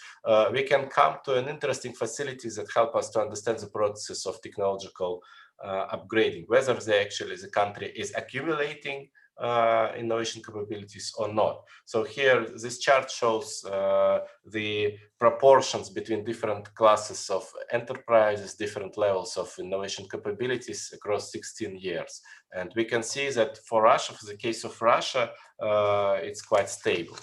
we can come to an interesting facilities that help us to understand the process of technological upgrading, whether the country is accumulating innovation capabilities or not. So here, this chart shows the proportions between different classes of enterprises, different levels of innovation capabilities across 16 years. And we can see that for Russia, for the case of Russia, it's quite stable.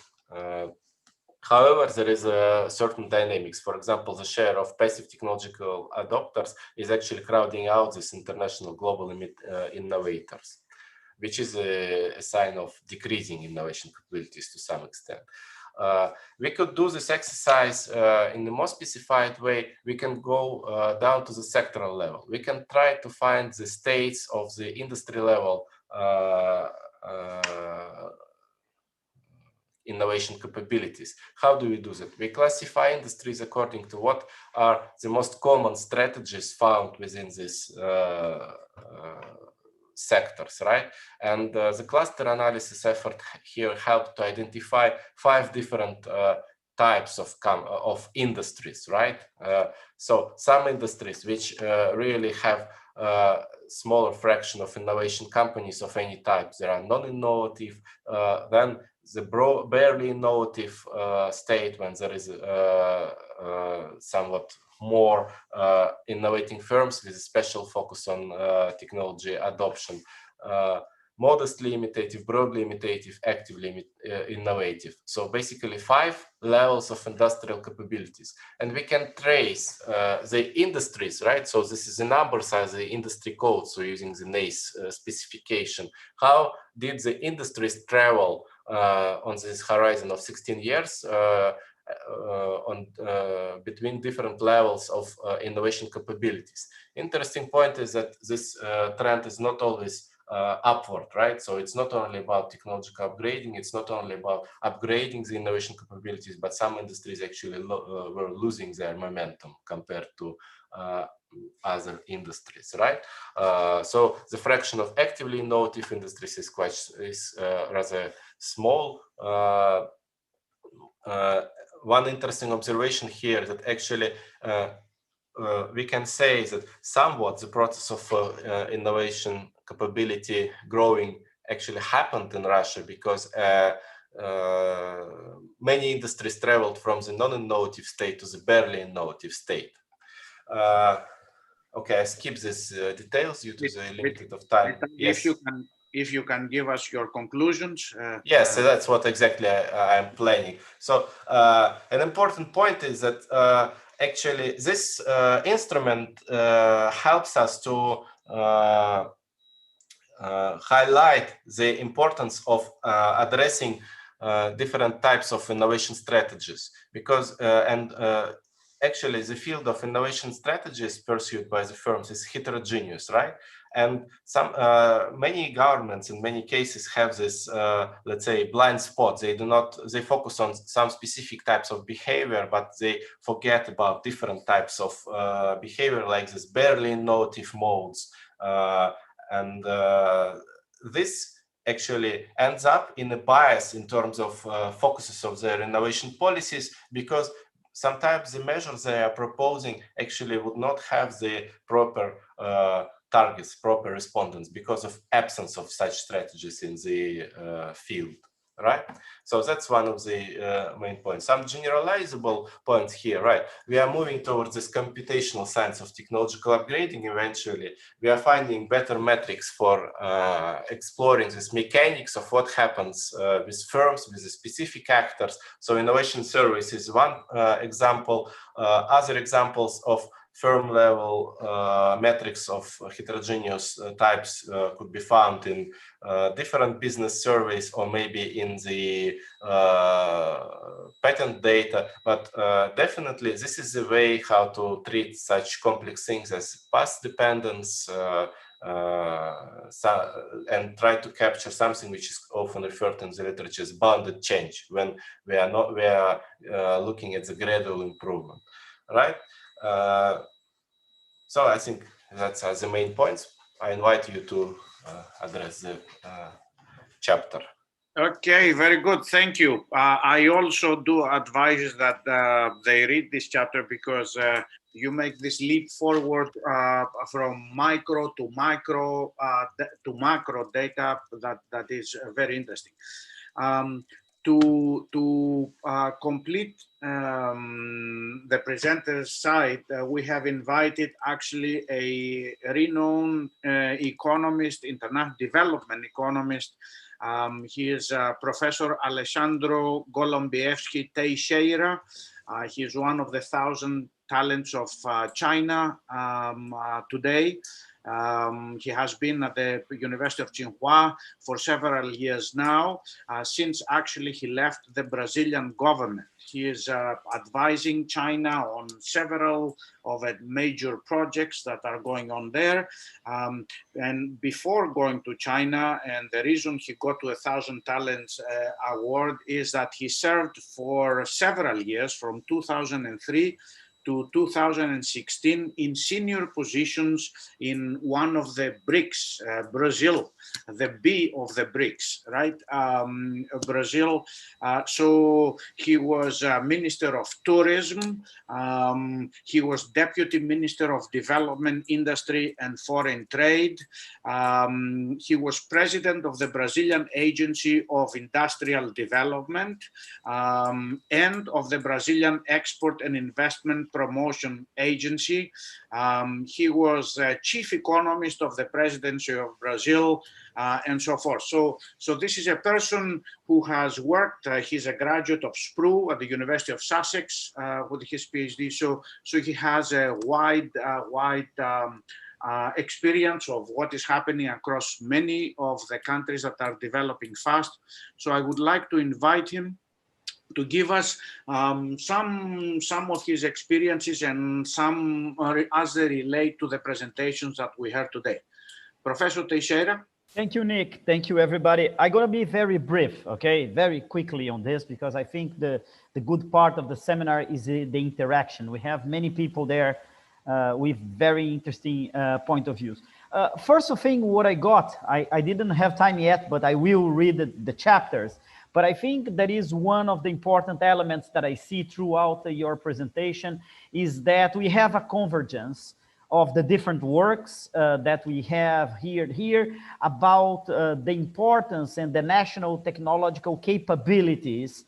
However, there is a certain dynamics. For example, the share of passive technological adopters is actually crowding out these international global innovators. which is a sign of decreasing innovation capabilities to some extent. We could do this exercise in the more specified way. We can go down to the sectoral level. We can try to find the states of the industry level innovation capabilities. How do we do that? We classify industries according to what are the most common strategies found within these sectors, right? And the cluster analysis effort here helped to identify 5 different types of industries, right? So some industries which really have smaller fraction of innovation companies of any type. There are non-innovative, then the barely innovative state when there is somewhat more innovating firms with a special focus on technology adoption. Modestly imitative, broadly imitative, actively innovative. So basically 5 levels of industrial capabilities. And we can trace the industries, right? So this is the numbers as the industry code. So using the NACE specification, how did the industries travel on this horizon of 16 years between different levels of innovation capabilities. Interesting point is that this trend is not always upward, right? So it's not only about technological upgrading, it's not only about upgrading the innovation capabilities, but some industries actually were losing their momentum compared to other industries, right? So the fraction of actively innovative industries is rather small. One interesting observation here that actually we can say that somewhat the process of innovation capability growing actually happened in Russia because many industries traveled from the non-innovative state to the barely innovative state. Okay, I skip these details due to the limited of time. Yes. If you can give us your conclusions. Yes, so that's what exactly I'm planning. So an important point is that actually this instrument helps us to highlight the importance of addressing different types of innovation strategies, because actually the field of innovation strategies pursued by the firms is heterogeneous, right? And some many governments in many cases have this let's say blind spot. They focus on some specific types of behavior, but they forget about different types of behavior, like this barely innovative modes. And this actually ends up in a bias in terms of focuses of their innovation policies, because sometimes the measures they are proposing actually would not have the proper targets, proper respondents, because of absence of such strategies in the field, right? So that's one of the main points. Some generalizable points here, right? We are moving towards this computational science of technological upgrading eventually. We are finding better metrics for exploring this mechanics of what happens with firms, with the specific actors. So innovation service is one example. Other examples of firm level metrics of heterogeneous types could be found in different business surveys, or maybe in the patent data, but definitely this is the way how to treat such complex things as path dependence, and try to capture something which is often referred in the literature as bounded change, when we are looking at the gradual improvement, right? So I think that's the main points. I invite you to address the chapter. Okay, very good. Thank you. I also do advise that they read this chapter, because you make this leap forward from micro to macro data that is very interesting. To complete the presenter's side, we have invited actually a renowned economist, international development economist. He is Professor Alessandro Golombiewski Teixeira. He is one of the 1,000 talents of China today. He has been at the University of Tsinghua for several years now, since actually he left the Brazilian government. He is advising China on several of the major projects that are going on there. And before going to China, and the reason he got to 1,000 Talents award is that he served for several years, from 2003 to 2016, in senior positions in one of the BRICS, Brazil, the B of the BRICS, right? Brazil. So he was Minister of Tourism. He was Deputy Minister of Development, Industry and Foreign Trade. He was President of the Brazilian Agency of Industrial Development, and of the Brazilian Export and Investment Promotion Agency. He was chief economist of the presidency of Brazil, and so forth. So this is a person who has worked. He's a graduate of SPRU at the University of Sussex with his PhD. So he has a wide experience of what is happening across many of the countries that are developing fast. So I would like to invite him to give us some of his experiences and some as they relate to the presentations that we heard today. Professor Teixeira. Thank you, Nick. Thank you, everybody. I'm going to be very brief, okay, very quickly on this, because I think the good part of the seminar is the interaction. We have many people there with very interesting point of views. First thing, what I got, I didn't have time yet, but I will read the chapters. But I think that is one of the important elements that I see throughout your presentation, is that we have a convergence of the different works that we have here about the importance and the national technological capabilities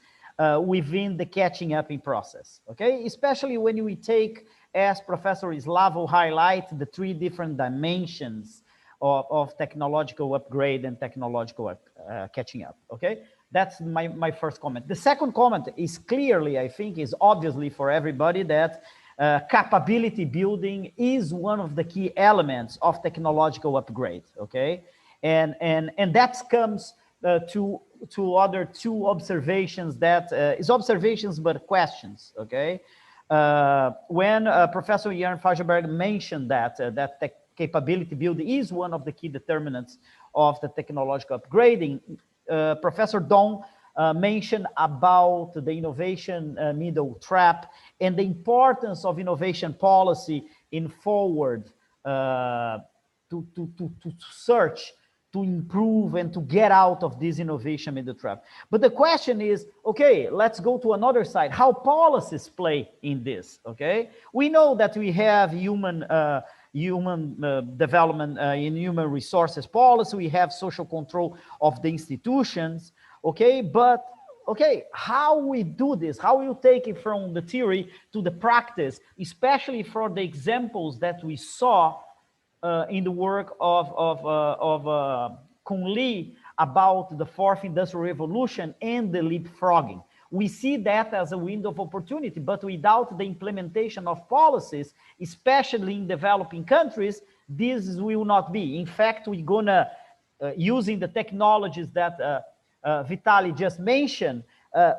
within the catching up in process, okay? Especially when we take, as Professor Slavo highlight, the 3 different dimensions of technological upgrade and technological catching up, okay? That's my first comment. The second comment is clearly, I think, is obviously for everybody that capability building is one of the key elements of technological upgrade, okay? And that comes to other 2 observations that is observations but questions, okay? When Professor Jan Fagerberg mentioned that the capability building is one of the key determinants of the technological upgrading, Professor Dong mentioned about the innovation middle trap and the importance of innovation policy in forward to search, to improve and to get out of this innovation middle trap. But the question is, okay, let's go to another side. How policies play in this, okay? We know that we have human development in human resources policy, we have social control of the institutions, okay? But, okay, how we do this, how you take it from the theory to the practice, especially for the examples that we saw in the work of Kun Lee about the 4th Industrial Revolution and the leapfrogging. We see that as a window of opportunity, but without the implementation of policies, especially in developing countries, this will not be. In fact, we're gonna, using the technologies that Vitaly just mentioned,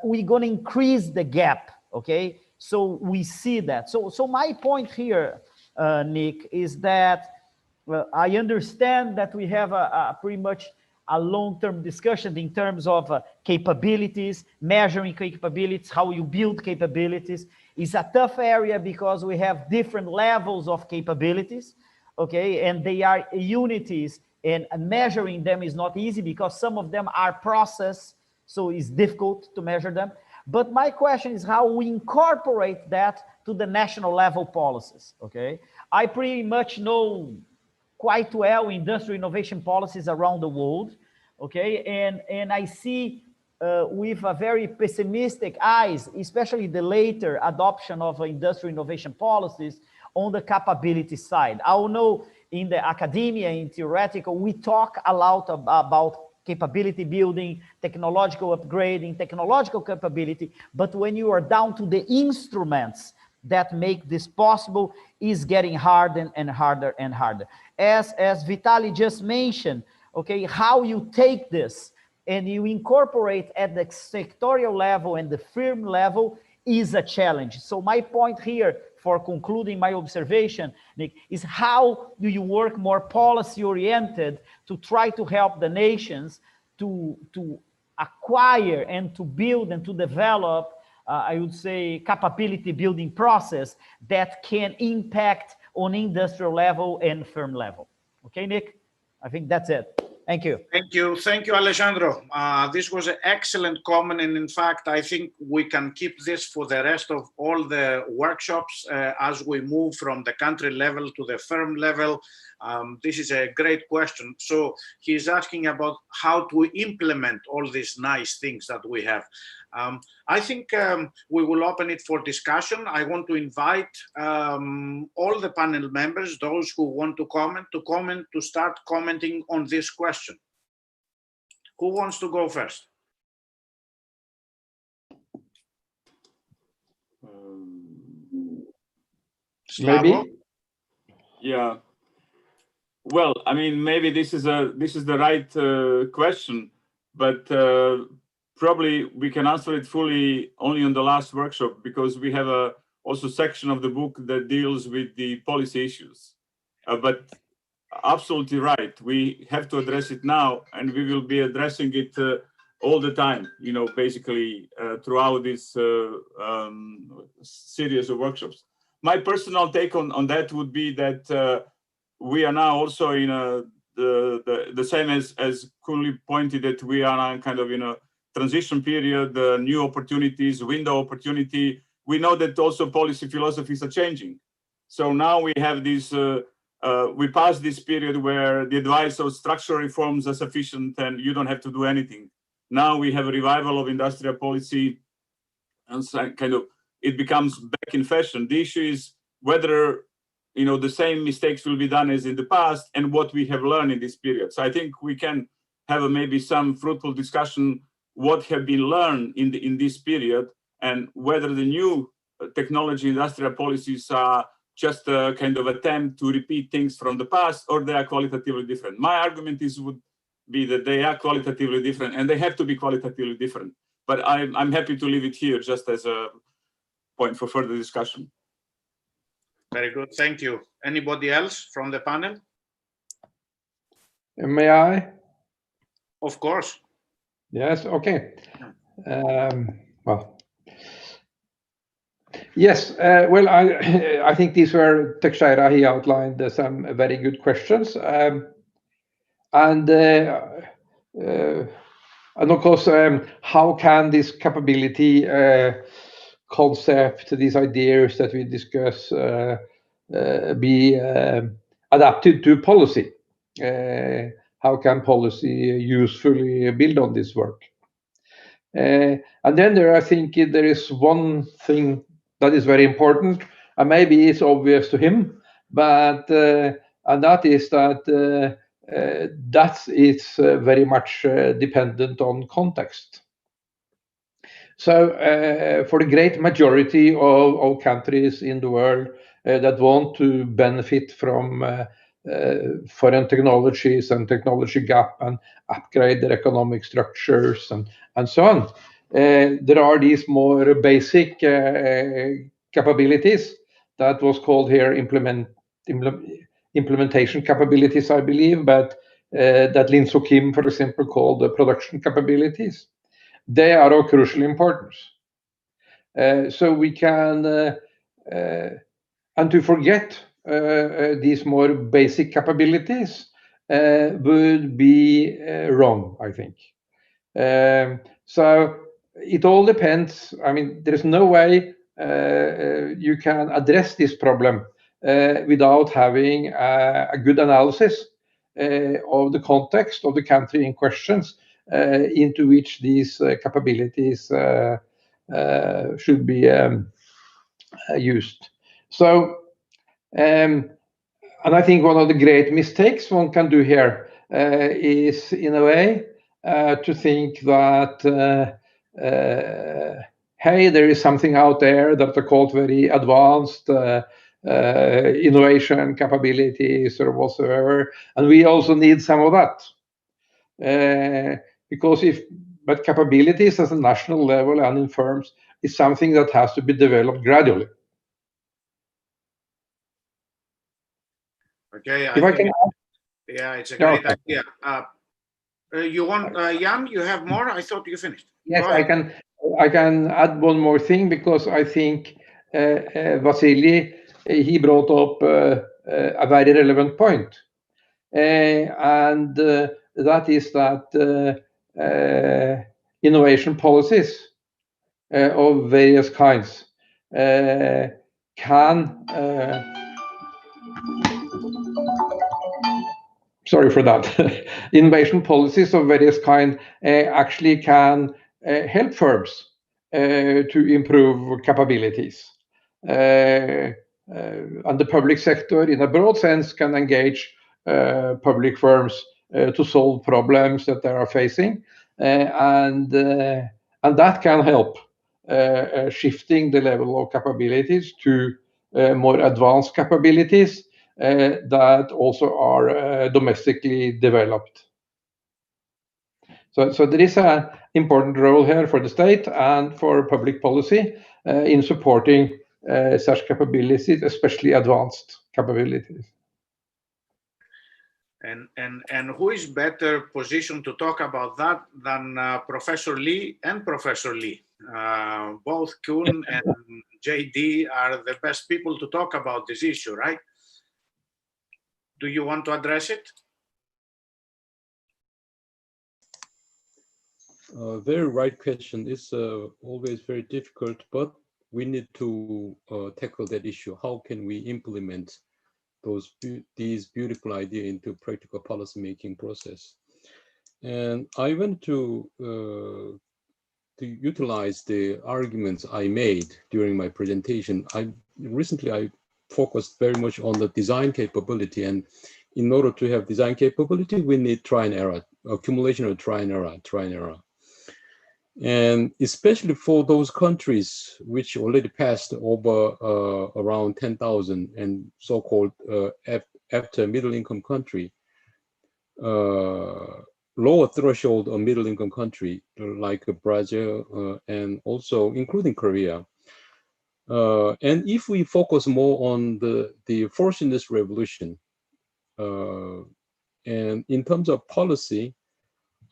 we're gonna increase the gap, okay? So we see that. So my point here, Nick, is that I understand that we have a pretty much a long-term discussion in terms of capabilities, measuring capabilities, how you build capabilities. It's a tough area because we have different levels of capabilities, okay? And they are unities, and measuring them is not easy because some of them are process, so it's difficult to measure them. But my question is how we incorporate that to the national level policies, okay? I pretty much know quite well industrial innovation policies around the world, okay? And I see with a very pessimistic eyes, especially the later adoption of industrial innovation policies on the capability side. I know in the academia, in theoretical, we talk a lot about capability building, technological upgrading, technological capability, but when you are down to the instruments that make this possible is getting harder and harder and harder. As Vitaly just mentioned, okay, how you take this and you incorporate at the sectorial level and the firm level is a challenge. So my point here, for concluding my observation, Nick, is how do you work more policy-oriented to try to help the nations to acquire and to build and to develop, I would say, capability building process that can impact on industrial level and firm level. Okay, Nick? I think that's it. Thank you. Thank you. Thank you, Alessandro. This was an excellent comment. And in fact, I think we can keep this for the rest of all the workshops as we move from the country level to the firm level. This is a great question. So he's asking about how to implement all these nice things that we have. I think we will open it for discussion. I want to invite all the panel members, those who want to comment, to start commenting on this question. Who wants to go first? Maybe. Yeah. Well, I mean, maybe this is the right question, but probably we can answer it fully only on the last workshop, because we have a also section of the book that deals with the policy issues. But absolutely right, we have to address it now, and we will be addressing it all the time, you know, basically throughout this series of workshops. My personal take on that would be that we are now also in the same as Kunli pointed, that we are now kind of in a transition period, new opportunities, window opportunity. We know that also policy philosophies are changing. So now we have this, we passed this period where the advice of structural reforms are sufficient and you don't have to do anything. Now we have a revival of industrial policy, and so kind of it becomes back in fashion. The issue is whether, you know, the same mistakes will be done as in the past and what we have learned in this period. So I think we can have maybe some fruitful discussion what have been learned in this period, and whether the new technology industrial policies are just a kind of attempt to repeat things from the past, or they are qualitatively different. My argument would be that they are qualitatively different, and they have to be qualitatively different. But I'm happy to leave it here just as a point for further discussion. Very good, thank you. Anybody else from the panel? May I? Of course. Yes, okay. Well, yes, well, I think these were Teixeira, he outlined some very good questions. And of course, how can this capability concept, these ideas that we discuss, be adapted to policy? How can policy usefully build on this work? And then I think there is one thing that is very important, and maybe it's obvious to him, but and that is that it's very much dependent on context. So for the great majority of countries in the world that want to benefit from foreign technologies and technology gap and upgrade their economic structures and so on, there are these more basic capabilities that was called here implementation capabilities, I believe, but that Lin So Kim, for example, called the production capabilities. They are of crucial importance. So we can, and to forget these more basic capabilities would be wrong, I think. So it all depends. I mean, there is no way you can address this problem without having a good analysis of the context of the country in questions into which these capabilities should be used. So, and I think one of the great mistakes one can do here is, in a way, to think that hey, there is something out there that are called very advanced innovation capabilities or whatsoever, and we also need some of that. But capabilities at a national level and in firms is something that has to be developed gradually. Okay, yeah, it's a Yeah, great idea. You want, Jan, you have more? I thought you finished. Yes, I can add one more thing, because I think Vasily, he brought up a very relevant point. And that is that innovation policies of various kinds can sorry for that. Innovation policies of various kind actually can help firms to improve capabilities. And the public sector, in a broad sense, can engage public firms to solve problems that they are facing, and that can help shifting the level of capabilities to more advanced capabilities that also are domestically developed. So there is an important role here for the state and for public policy in supporting such capabilities, especially advanced capabilities. And who is better positioned to talk about that than Professor Lee and Professor Lee? Both Kuhn and JD are the best people to talk about this issue, right? Do you want to address it? Very right question. It's always very difficult, but we need to tackle that issue. How can we implement these beautiful ideas into practical policy making process? And I went to utilize the arguments I made during my presentation. Recently I focused very much on the design capability, and in order to have design capability, we need try and error, accumulation of try and error. And especially for those countries which already passed over around 10,000 and so-called after middle income country, lower threshold of middle income country like Brazil and also including Korea. And if we focus more on the fourth industrial revolution, and in terms of policy,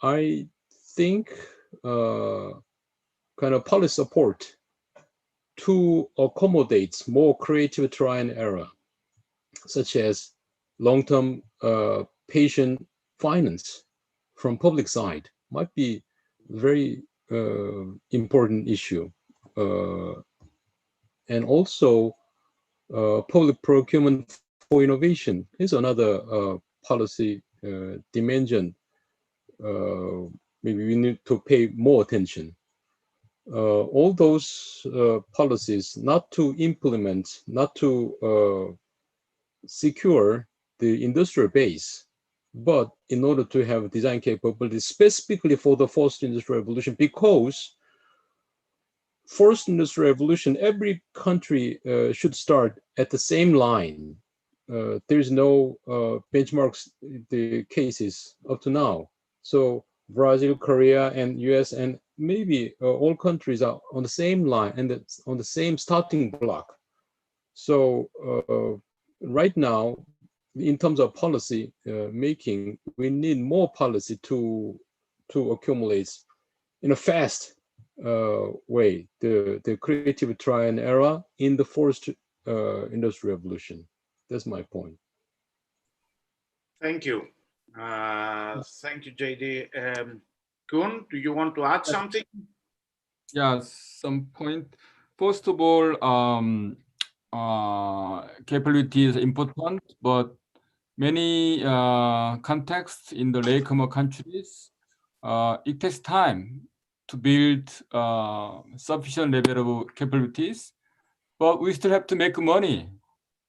I think kind of policy support to accommodate more creative try and error, such as long-term patient finance from public side might be very important issue. And also public procurement for innovation is another policy dimension. Maybe we need to pay more attention. All those policies not to implement, not to secure the industrial base, but in order to have design capabilities specifically for the fourth industrial revolution, because fourth industrial revolution, every country should start at the same line. There's no benchmarks, the cases up to now. So Brazil, Korea, and US, and maybe all countries are on the same line and on the same starting block. So right now, in terms of policy making, we need more policy to accumulate in a fast way the creative try and error in the fourth industrial revolution. That's my point. Thank you. Thank you, JD. Kuhn, do you want to add something? Yeah, some point. First of all, capability is important, but many contexts in the latecomer countries, it takes time to build sufficient level of capabilities, but we still have to make money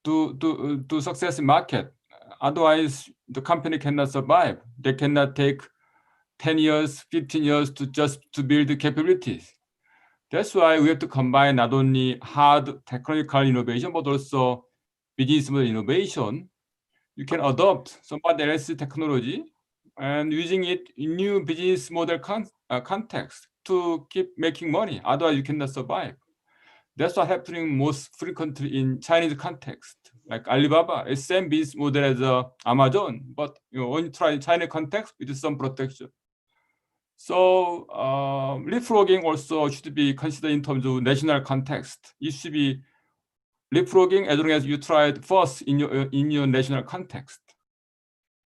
to success in market. Otherwise, the company cannot survive. They cannot take 10 years, 15 years to build the capabilities. That's why we have to combine not only hard technological innovation, but also business model innovation. You can adopt somebody else's technology and using it in new business model context to keep making money. Otherwise, you cannot survive. That's what happening most frequently in Chinese context. Like Alibaba, it's same business model as Amazon, but when you try China context, it is some protection. So leapfrogging also should be considered in terms of national context. It should be leapfrogging as long as you try it first in your national context.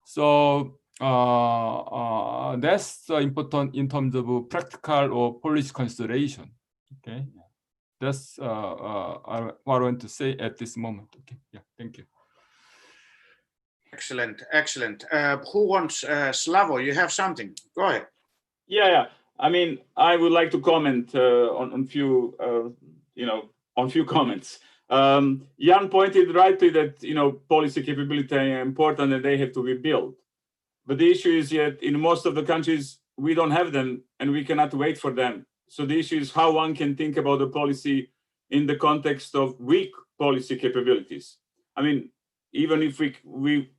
So that's important in terms of practical or policy consideration. Okay, that's what I want to say at this moment. Okay, yeah, thank you. Excellent, excellent. Who wants, Slavo, you have something? Go ahead. Yeah. I mean, I would like to comment on few, on few comments. Jan pointed rightly that policy capability are important and they have to be built. But the issue is yet in most of the countries we don't have them and we cannot wait for them. So the issue is how one can think about the policy in the context of weak policy capabilities. I mean, even if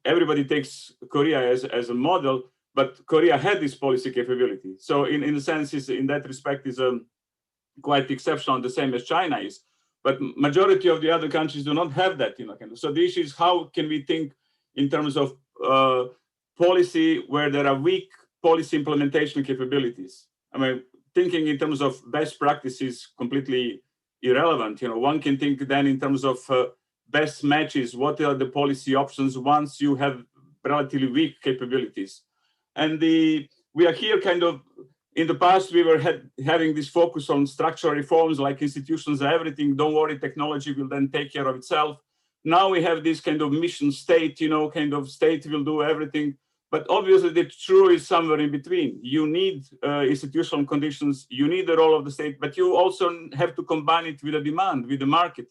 everybody takes Korea as a model, but Korea had this policy capability. So in a sense, in that respect, is quite exceptional, the same as China is. But majority of the other countries do not have that. So the issue is how can we think in terms of policy where there are weak policy implementation capabilities? I mean, thinking in terms of best practices completely irrelevant. One can think then in terms of best matches. What are the policy options once you have relatively weak capabilities? And we are here kind of, in the past, we were having this focus on structural reforms like institutions, everything, don't worry, technology will then take care of itself. Now we have this kind of mission state, kind of state will do everything. But obviously the truth is somewhere in between. You need institutional conditions, you need the role of the state, but you also have to combine it with the demand, with the market.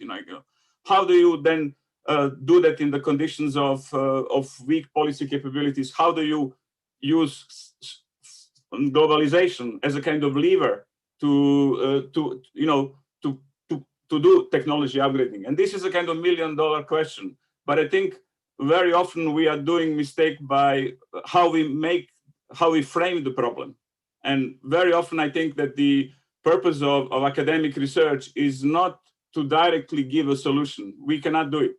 How do you then do that in the conditions of weak policy capabilities? How do you use globalization as a kind of lever to do technology upgrading? And this is a kind of $1 million question. But I think very often we are doing mistake by how we frame the problem. And very often I think that the purpose of academic research is not to directly give a solution. We cannot do it,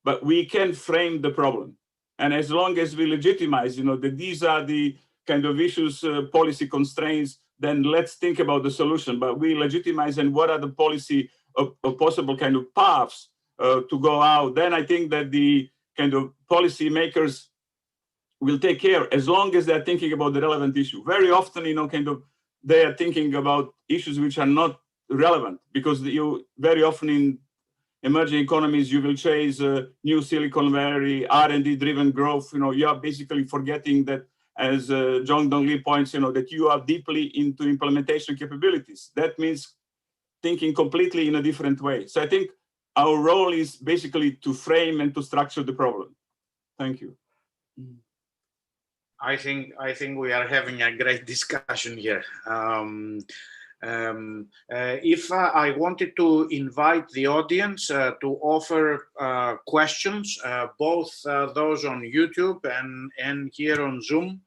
but we can frame the problem. And as long as we legitimize, that these are the kind of issues, policy constraints, then let's think about the solution. But we legitimize and what are the policy of possible kind of paths to go out. Then I think that the kind of policy makers will take care as long as they're thinking about the relevant issue. Very often, they are thinking about issues which are not relevant because very often in emerging economies, you will chase new Silicon Valley, R&D driven growth. You are basically forgetting that, as Jong Dong Lee points, that you are deeply into implementation capabilities. That means thinking completely in a different way. So I think our role is basically to frame and to structure the problem. Thank you. I think we are having a great discussion here. If I wanted to invite the audience to offer questions, both those on YouTube and here on Zoom,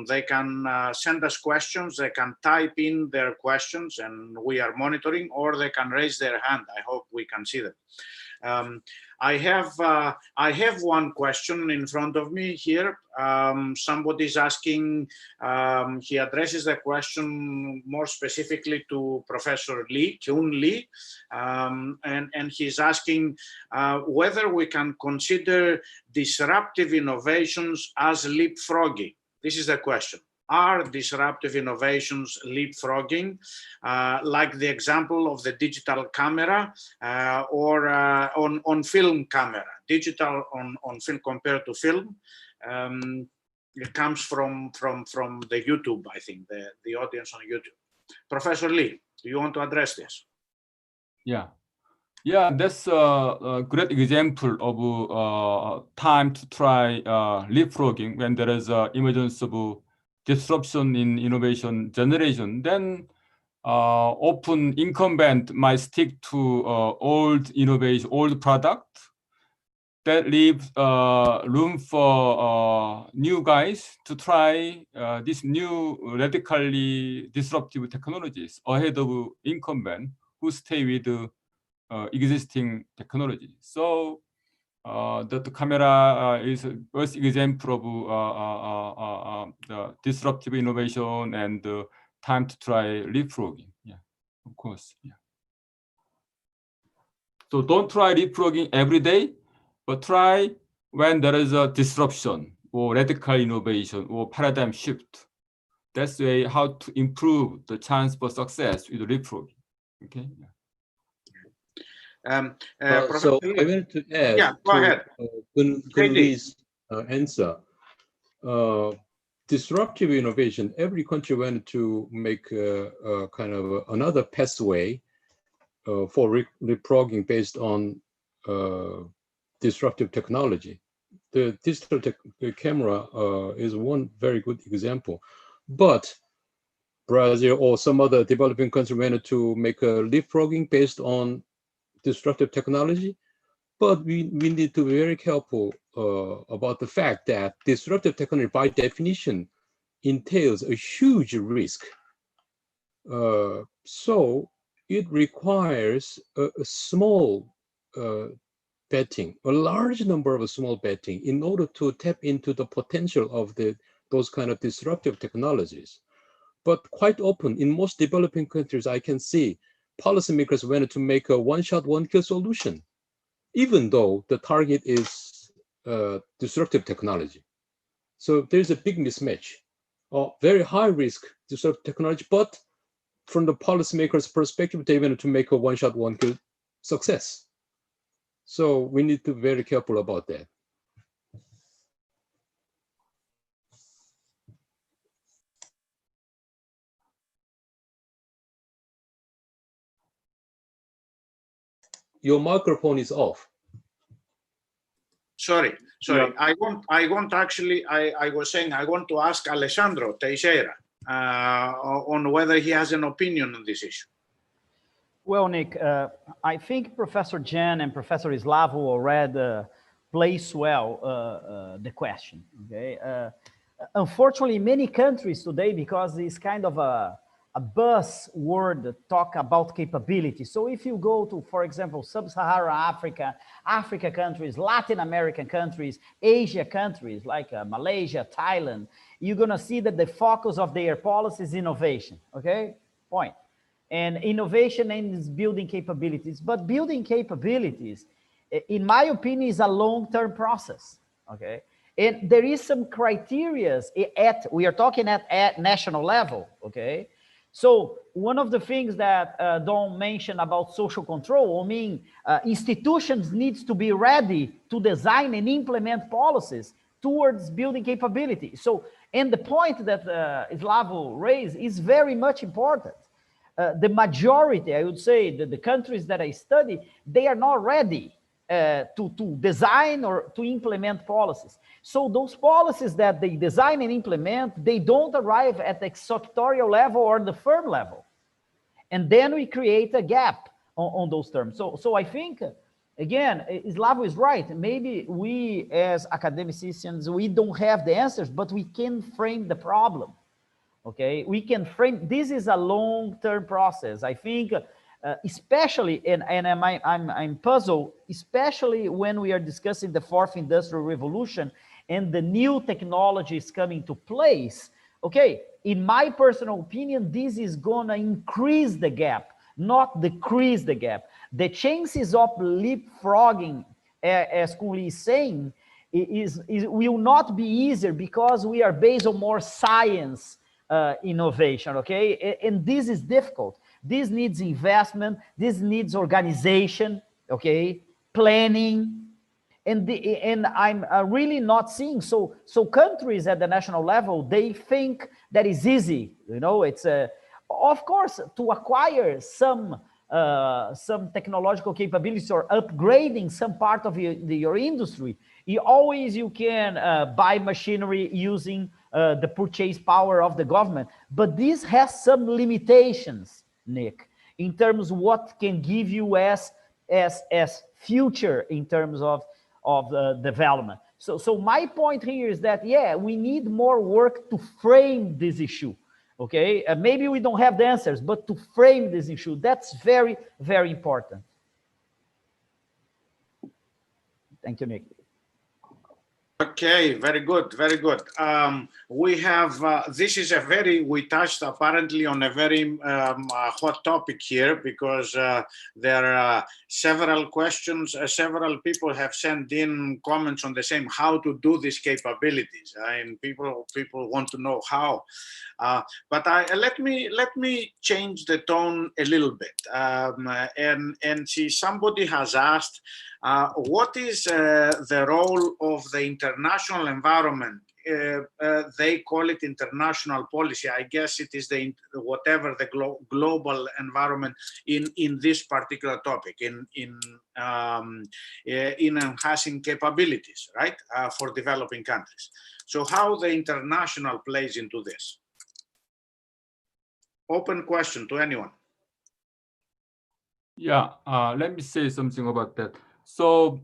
they can send us questions, they can type in their questions and we are monitoring, or they can raise their hand. I hope we can see them. I have one question in front of me here. Somebody's asking, he addresses the question more specifically to Professor Lee, Kyun Lee, and he's asking whether we can consider disruptive innovations as leapfrogging. This is the question. Are disruptive innovations leapfrogging, like the example of the digital camera or on film camera? Digital on film compared to film. It comes from the YouTube, I think, the audience on YouTube. Professor Lee, do you want to address this? Yeah, that's a great example of time to try leapfrogging when there is emergence of disruption in innovation generation. Then often incumbent might stick to old innovation, old product that leaves room for new guys to try these new radically disruptive technologies ahead of incumbent who stay with existing technology. So the camera is a first example of the disruptive innovation and time to try leapfrogging. Yeah, of course. Yeah. So don't try leapfrogging every day, but try when there is a disruption or radical innovation or paradigm shift. That's the way how to improve the chance for success with leapfrogging. Okay. So I wanted to add go ahead. Kun-Lee's answer. Disruptive innovation, every country wanted to make a kind of another pathway for leapfrogging based on disruptive technology. The digital camera is one very good example, but Brazil or some other developing country wanted to make a leapfrogging based on disruptive technology, but we need to be very careful about the fact that disruptive technology by definition entails a huge risk. So it requires a small betting, a large number of small betting in order to tap into the potential of those kind of disruptive technologies. But quite often in most developing countries, I can see policymakers wanted to make a one-shot, one-kill solution, even though the target is disruptive technology. So there's a big mismatch, very high risk disruptive technology, but from the policymakers' perspective, they wanted to make a one-shot, one-kill success. So we need to be very careful about that. Your microphone is off. Sorry. Yeah. I was saying I want to ask Alessandro Teixeira on whether he has an opinion on this issue. Well, Nick, I think Professor Jen and Professor Slavo already place well the question. Okay. Unfortunately, many countries today, because it's kind of a buzzword talk about capability. So if you go to, for example, Sub-Saharan Africa, Africa countries, Latin American countries, Asia countries like Malaysia, Thailand, you're going to see that the focus of their policy is innovation. Okay, point. And innovation is building capabilities. But building capabilities, in my opinion, is a long-term process. Okay. And there is some criteria we are talking at national level. Okay. So one of the things that Don mentioned about social control, I mean, institutions needs to be ready to design and implement policies towards building capability. So, and the point that Slavo raised is very much important. The majority, I would say, the countries that I study, they are not ready to design or to implement policies. So those policies that they design and implement, they don't arrive at the sectorial level or the firm level. And then we create a gap on those terms. So I think, again, Slavo is right. Maybe we as academicians, we don't have the answers, but we can frame the problem. Okay, we can frame, this is a long-term process. I think, especially, and I'm puzzled, especially when we are discussing the fourth industrial revolution and the new technologies coming to place. Okay, in my personal opinion, this is gonna increase the gap, not decrease the gap. The chances of leapfrogging, as Kun-Lee is saying, will not be easier because we are based on more science innovation, okay? And this is difficult. This needs investment, this needs organization, okay? Planning, and I'm really not seeing, so countries at the national level, they think that is easy, you know, it's of course, to acquire some technological capabilities or upgrading some part of your industry, you can buy machinery using the purchase power of the government, but this has some limitations, Nick, in terms of what can give you as future in terms of development. So my point here is that, yeah, we need more work to frame this issue, okay? Maybe we don't have the answers, but to frame this issue, that's very, very important. Thank you, Nick. Okay, very good, very good. We have, this is we touched apparently on a very hot topic here, because there are several questions, several people have sent in comments on the same, how to do these capabilities, and people want to know how. But let me change the tone a little bit, and see, somebody has asked, what is the role of the international environment? They call it international policy. I guess it is whatever the global environment in this particular topic, in enhancing capabilities, right, for developing countries. So how the international plays into this? Open question to anyone. Yeah, let me say something about that. So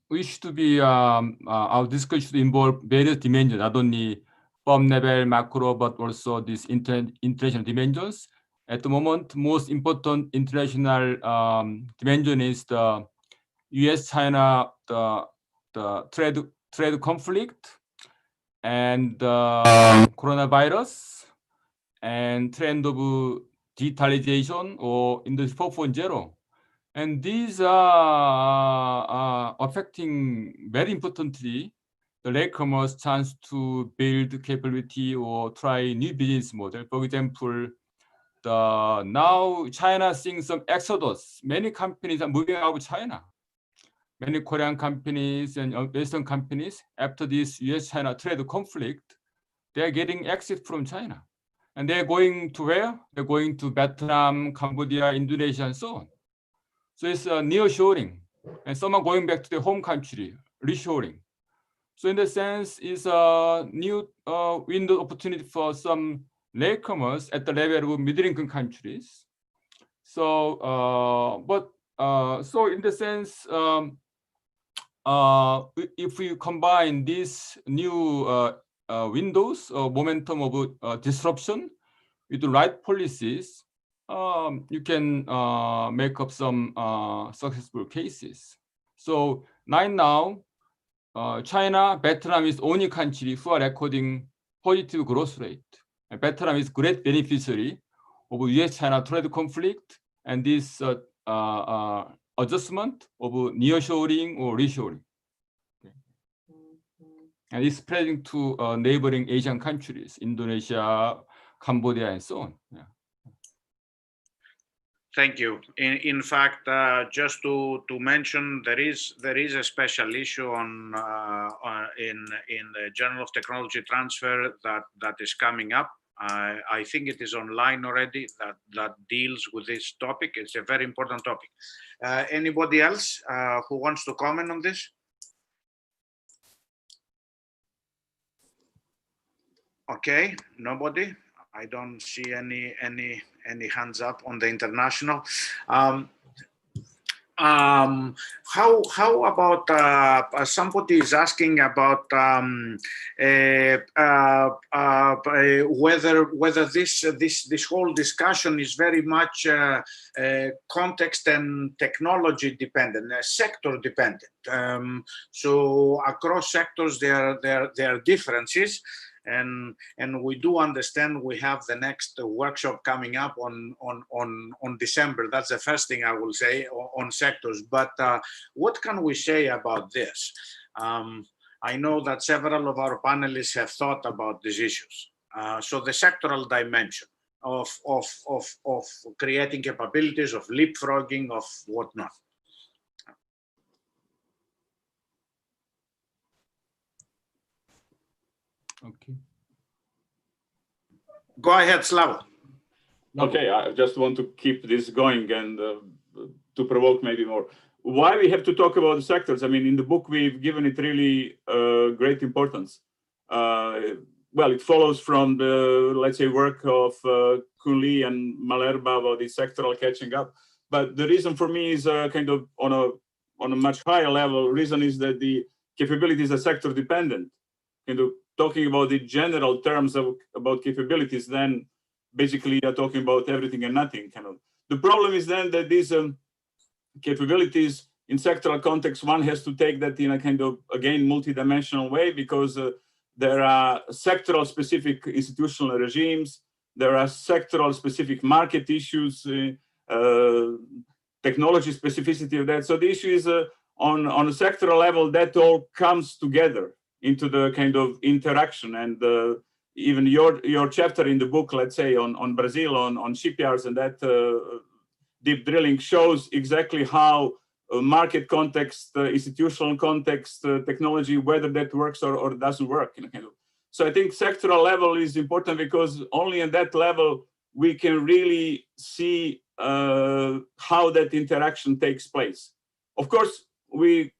we should be, our discussion should involve various dimensions, not only firm level, macro, but also these international dimensions. At the moment, most important international dimension is the U.S.-China, the trade conflict, and coronavirus, and trend of digitalization or Industry 4.0. And these are affecting very importantly the latecomers' chance to build capability or try new business model. For example, now China is seeing some exodus. Many companies are moving out of China. Many Korean companies and Western companies, after this US-China trade conflict, they're getting exit from China. And they're going to where? They're going to Vietnam, Cambodia, Indonesia, and so on. So it's nearshoring, and some are going back to their home country, reshoring. So in the sense, it's a new window opportunity for some latecomers at the level of middle-income countries. So, so in the sense, if we combine these new windows or momentum of disruption with the right policies, you can make up some successful cases. So right now, China, Vietnam is the only country who are recording positive growth rate. And Vietnam is great beneficiary of US-China trade conflict and this adjustment of nearshoring or reshoring. Okay. And it's spreading to neighboring Asian countries, Indonesia, Cambodia, and so on. Yeah. Thank you. In fact, just to mention, there is a special issue in the Journal of Technology Transfer that is coming up. I think it is online already, that deals with this topic. It's a very important topic. Anybody else who wants to comment on this? Okay, nobody. I don't see any hands up on the international. How about somebody is asking about whether this whole discussion is very much context and technology dependent, sector dependent. So across sectors there are differences. And we do understand we have the next workshop coming up on December. That's the first thing I will say on sectors. But what can we say about this? I know that several of our panelists have thought about these issues. So the sectoral dimension of creating capabilities, of leapfrogging, of whatnot. Okay. Go ahead, Slava. Okay, I just want to keep this going and to provoke maybe more. Why we have to talk about the sectors? I mean, in the book, we've given it really great importance. well, it follows from the, let's say, work of Kun Lee and Malerba about the sectoral catching up. But the reason for me is kind of on a much higher level. Reason is that the capabilities are sector dependent. Kind of talking about the general terms about capabilities, then basically you're talking about everything and nothing. Kind of. The problem is then that these capabilities in sectoral context, one has to take that in a kind of, again, multidimensional way, because there are sectoral specific institutional regimes, there are sectoral specific market issues, technology specificity of that. So the issue is on a sectoral level, that all comes together into the kind of interaction. And even your chapter in the book, let's say on Brazil, on shipyards and that deep drilling shows exactly how market context, institutional context, technology, whether that works or doesn't work. Kind of. So I think sectoral level is important, because only at that level we can really see how that interaction takes place. Of course, we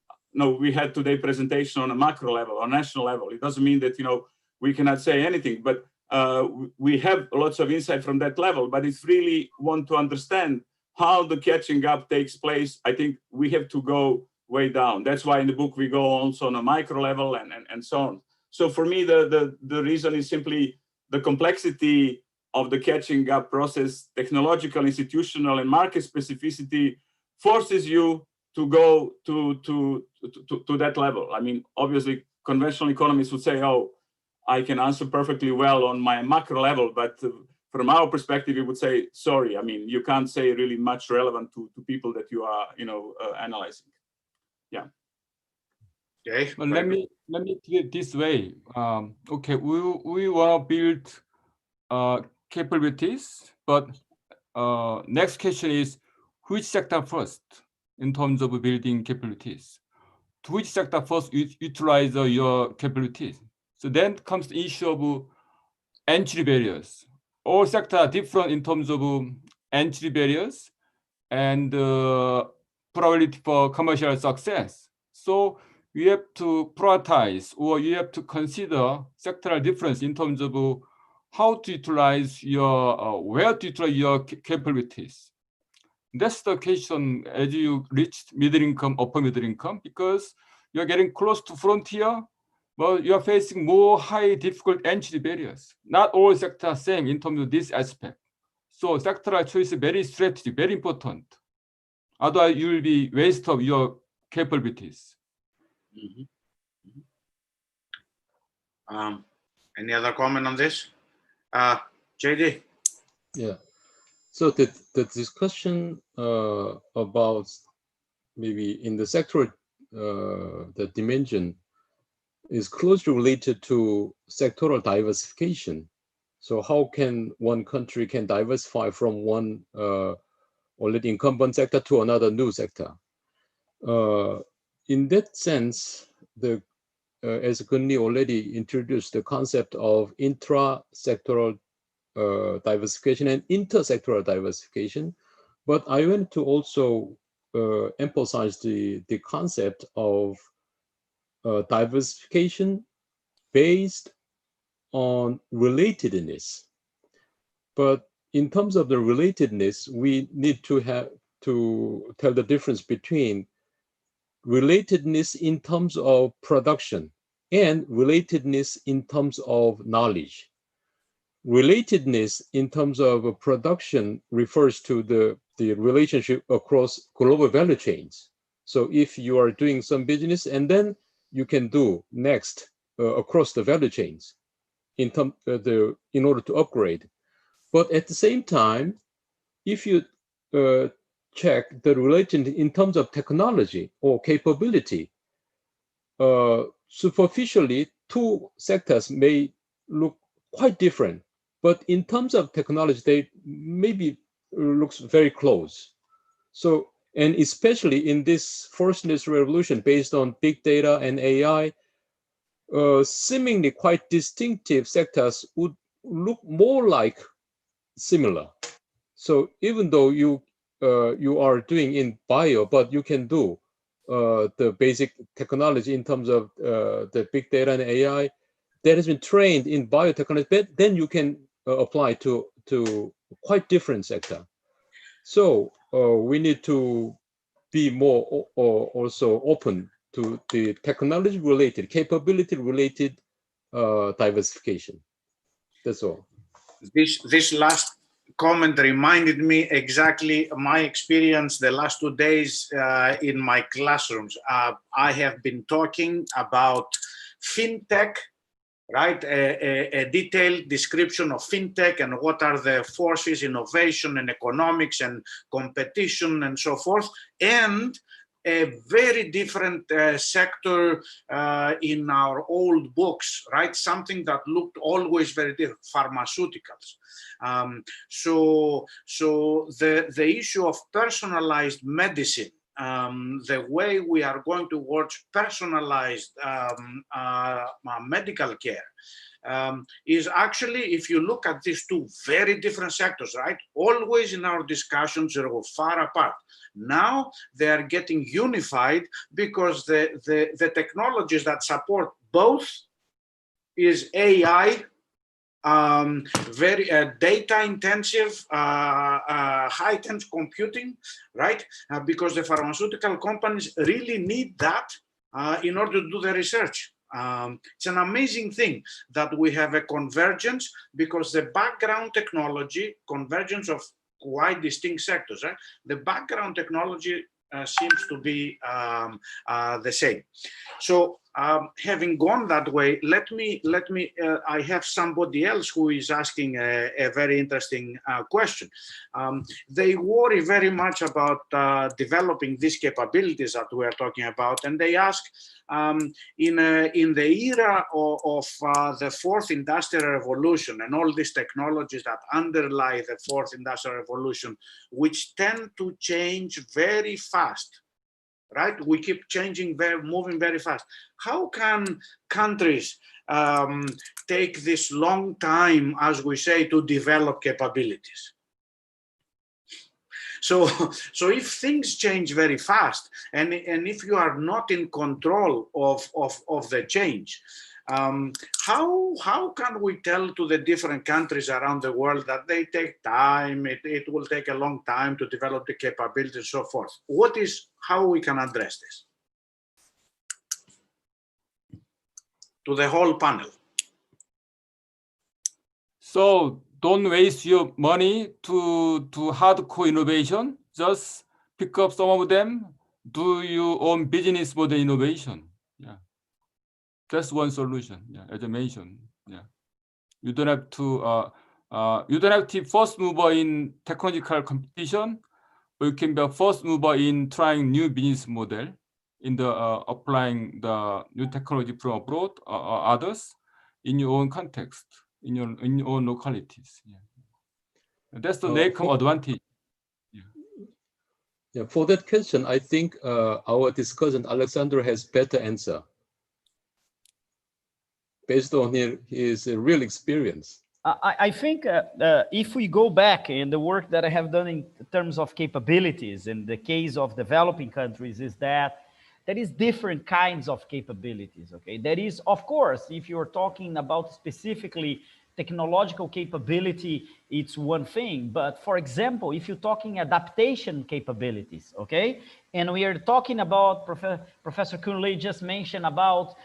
had today presentation on a macro level, on national level. It doesn't mean that we cannot say anything, but we have lots of insight from that level. But if really want to understand how the catching up takes place, I think we have to go way down. That's why in the book we go also on a micro level and so on. So for me, the reason is simply the complexity of the catching up process, technological, institutional, and market specificity forces you to go to that level. I mean, obviously, conventional economists would say, "Oh, I can answer perfectly well on my macro level," but from our perspective, we would say, sorry, I mean, you can't say really much relevant to people that you are, analyzing. Yeah. Okay. Well, let me put it this way. Okay, we want to build capabilities, but next question is, which sector first in terms of building capabilities? To which sector first utilize your capabilities? So then comes the issue of entry barriers. All sectors are different in terms of entry barriers and probability for commercial success. So you have to prioritize, or you have to consider sectoral difference in terms of how to utilize your, where to utilize your capabilities. That's the question as you reach middle income, upper middle income, because you're getting close to frontier. Well, you are facing more high difficult entry barriers. Not all sectors are same in terms of this aspect. So sectoral choice is very strategic, very important. Otherwise, you will be waste of your capabilities. Any other comment on this? JD? Yeah. So the discussion about maybe in the sector, the dimension is closely related to sectoral diversification. So how can one country can diversify from one already incumbent sector to another new sector? In that sense, as Gunni already introduced the concept of intra-sectoral diversification and intersectoral diversification, but I want to also emphasize the concept of diversification based on relatedness. But in terms of the relatedness, we need to have to tell the difference between relatedness in terms of production and relatedness in terms of knowledge. Relatedness in terms of production refers to the relationship across global value chains. So if you are doing some business and then you can do next across the value chains in order to upgrade. But at the same time, if you check the relation in terms of technology or capability, superficially, two sectors may look quite different, but in terms of technology, they maybe looks very close. So, and especially in this first industrial revolution based on big data and AI, seemingly quite distinctive sectors would look more like similar. So even though you are doing in bio, but you can do the basic technology in terms of the big data and AI, that has been trained in biotechnology, but then you can apply to quite different sector. So we need to be more also open to the technology related, capability related diversification. That's all. This last comment reminded me exactly my experience the last 2 days in my classrooms. I have been talking about fintech, right? A detailed description of fintech and what are the forces, innovation and economics and competition and so forth, and a very different sector in our old books, right? Something that looked always very different, pharmaceuticals. So the issue of personalized medicine, the way we are going towards personalized medical care is actually, if you look at these two very different sectors, right? Always in our discussions, they were far apart. Now they are getting unified because the technologies that support both is AI, very data intensive, high-end computing, right? Because the pharmaceutical companies really need that in order to do the research. It's an amazing thing that we have a convergence, because the background technology, convergence of quite distinct sectors, right? The background technology seems to be the same. So having gone that way, let me I have somebody else who is asking a very interesting question. They worry very much about developing these capabilities that we are talking about, and they ask, in the era of the fourth industrial revolution and all these technologies that underlie the fourth industrial revolution, which tend to change very fast, right? We keep changing, moving very fast. How can countries take this long time, as we say, to develop capabilities? So if things change very fast, and if you are not in control of the change, how can we tell to the different countries around the world that they take time, it will take a long time to develop the capabilities and so forth? How we can address this? To the whole panel. So don't waste your money to hardcore innovation. Just pick up some of them, do your own business model innovation. Yeah, that's one solution. Yeah, as I mentioned. Yeah, you don't have to first mover in technological competition, or you can be a first mover in trying new business model, in the applying the new technology from abroad or others in your own context, in your own localities. Yeah. That's the NACOM advantage. Yeah, for that question, I think our discussant Alexander has better answer based on his real experience. I think if we go back in the work that I have done in terms of capabilities, in the case of developing countries, is that there is different kinds of capabilities, okay? There is, of course, if you're talking about specifically technological capability, it's one thing. But for example, if you're talking adaptation capabilities, okay? And we are talking about, Professor Kunle just mentioned about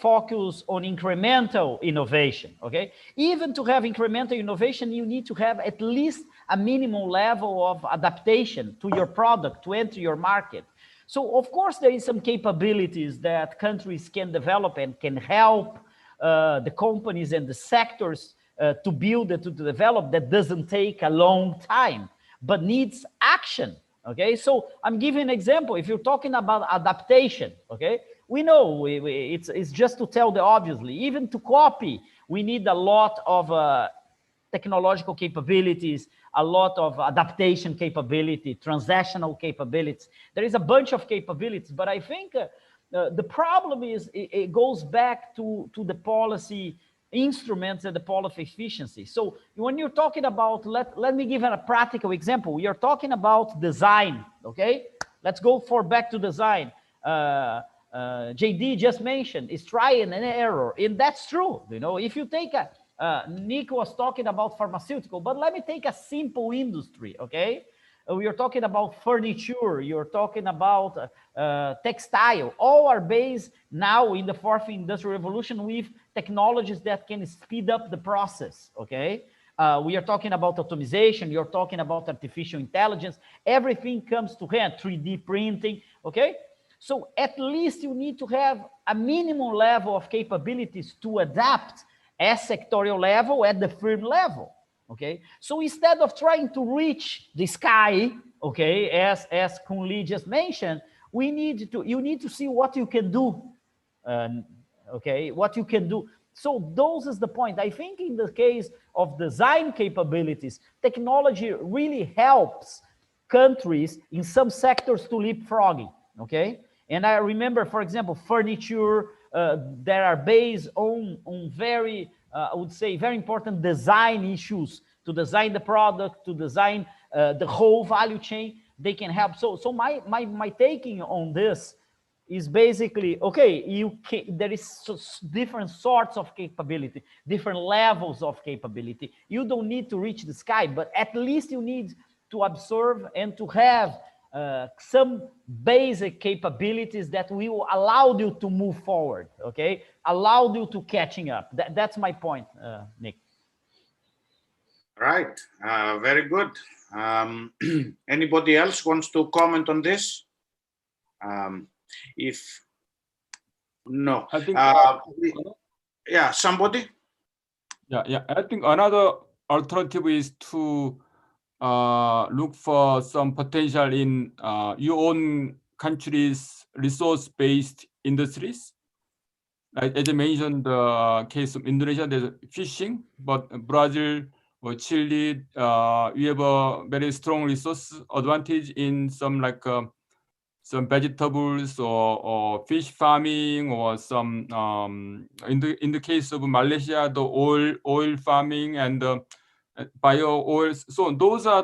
focus on incremental innovation, okay? Even to have incremental innovation, you need to have at least a minimum level of adaptation to your product to enter your market. So of course, there is some capabilities that countries can develop and can help the companies and the sectors to build and to develop, that doesn't take a long time, but needs action, okay? So I'm giving an example. If you're talking about adaptation, okay, we know it's just to tell the obviously, even to copy, we need a lot of technological capabilities, a lot of adaptation capability, transactional capabilities. There is a bunch of capabilities, but I think the problem is it goes back to the policy instruments and the policy efficiency. So when you're talking about, let me give a practical example. We are talking about design, okay? Let's go back to design. JD just mentioned is trial and error, and that's true. You know, if you take a Nick was talking about pharmaceutical, but let me take a simple industry, okay? We are talking about furniture, you're talking about textile. All are based now in the fourth industrial revolution with technologies that can speed up the process, okay? We are talking about automation, you're talking about artificial intelligence, everything comes to hand, 3D printing, okay? So at least you need to have a minimum level of capabilities to adapt at sectorial level, at the firm level, okay? So instead of trying to reach the sky, okay, as Kun Lee just mentioned, you need to see what you can do, okay, what you can do. So those is the point. I think in the case of design capabilities, technology really helps countries in some sectors to leapfrogging, okay? And I remember, for example, furniture that are based on very, I would say, very important design issues, to design the product, to design the whole value chain, they can help. So my taking on this is basically, okay, there is different sorts of capability, different levels of capability. You don't need to reach the sky, but at least you need to observe and to have some basic capabilities that will allow you to move forward, okay? Allow you to catching up. That's my point, Nick. Right, very good. Anybody else wants to comment on this? If no, I think yeah, somebody. Yeah. I think another alternative is to look for some potential in your own country's resource-based industries. Like, as I mentioned, the case of Indonesia, there's fishing, but Brazil or Chile, we have a very strong resource advantage in some like some vegetables or fish farming, or some in the case of Malaysia, the oil farming and bio oils. So those are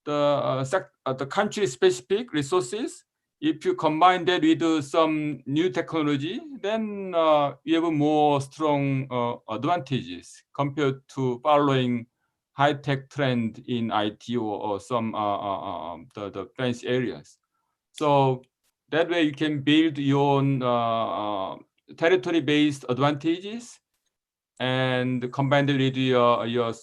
the country specific resources. If you combine that with some new technology, then you have more strong advantages compared to following high-tech trend in IT or some the fancy areas. So that way you can build your own territory-based advantages and combine it with your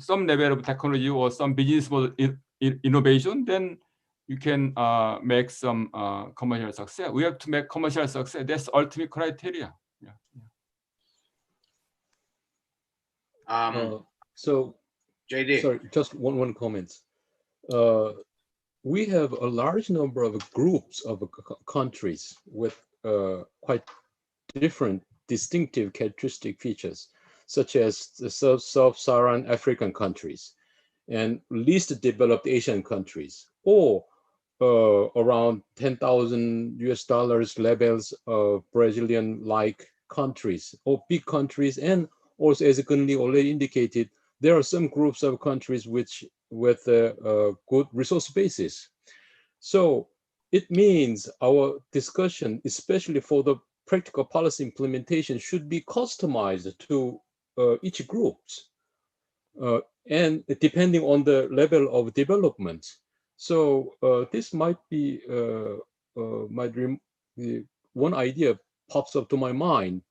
some level of technology or some business model innovation. Then you can make some commercial success. We have to make commercial success. That's the ultimate criteria. So, JD. sorry, just one comment. We have a large number of groups of countries with quite different distinctive characteristic features, such as the sub-Saharan African countries and least developed Asian countries, or around $10,000 levels of Brazilian-like countries, or big countries. And also, as Gunli already indicated, there are some groups of countries with a good resource basis. So it means our discussion, especially for the practical policy implementation, should be customized to each group, and depending on the level of development. So this might be one idea pops up to my mind,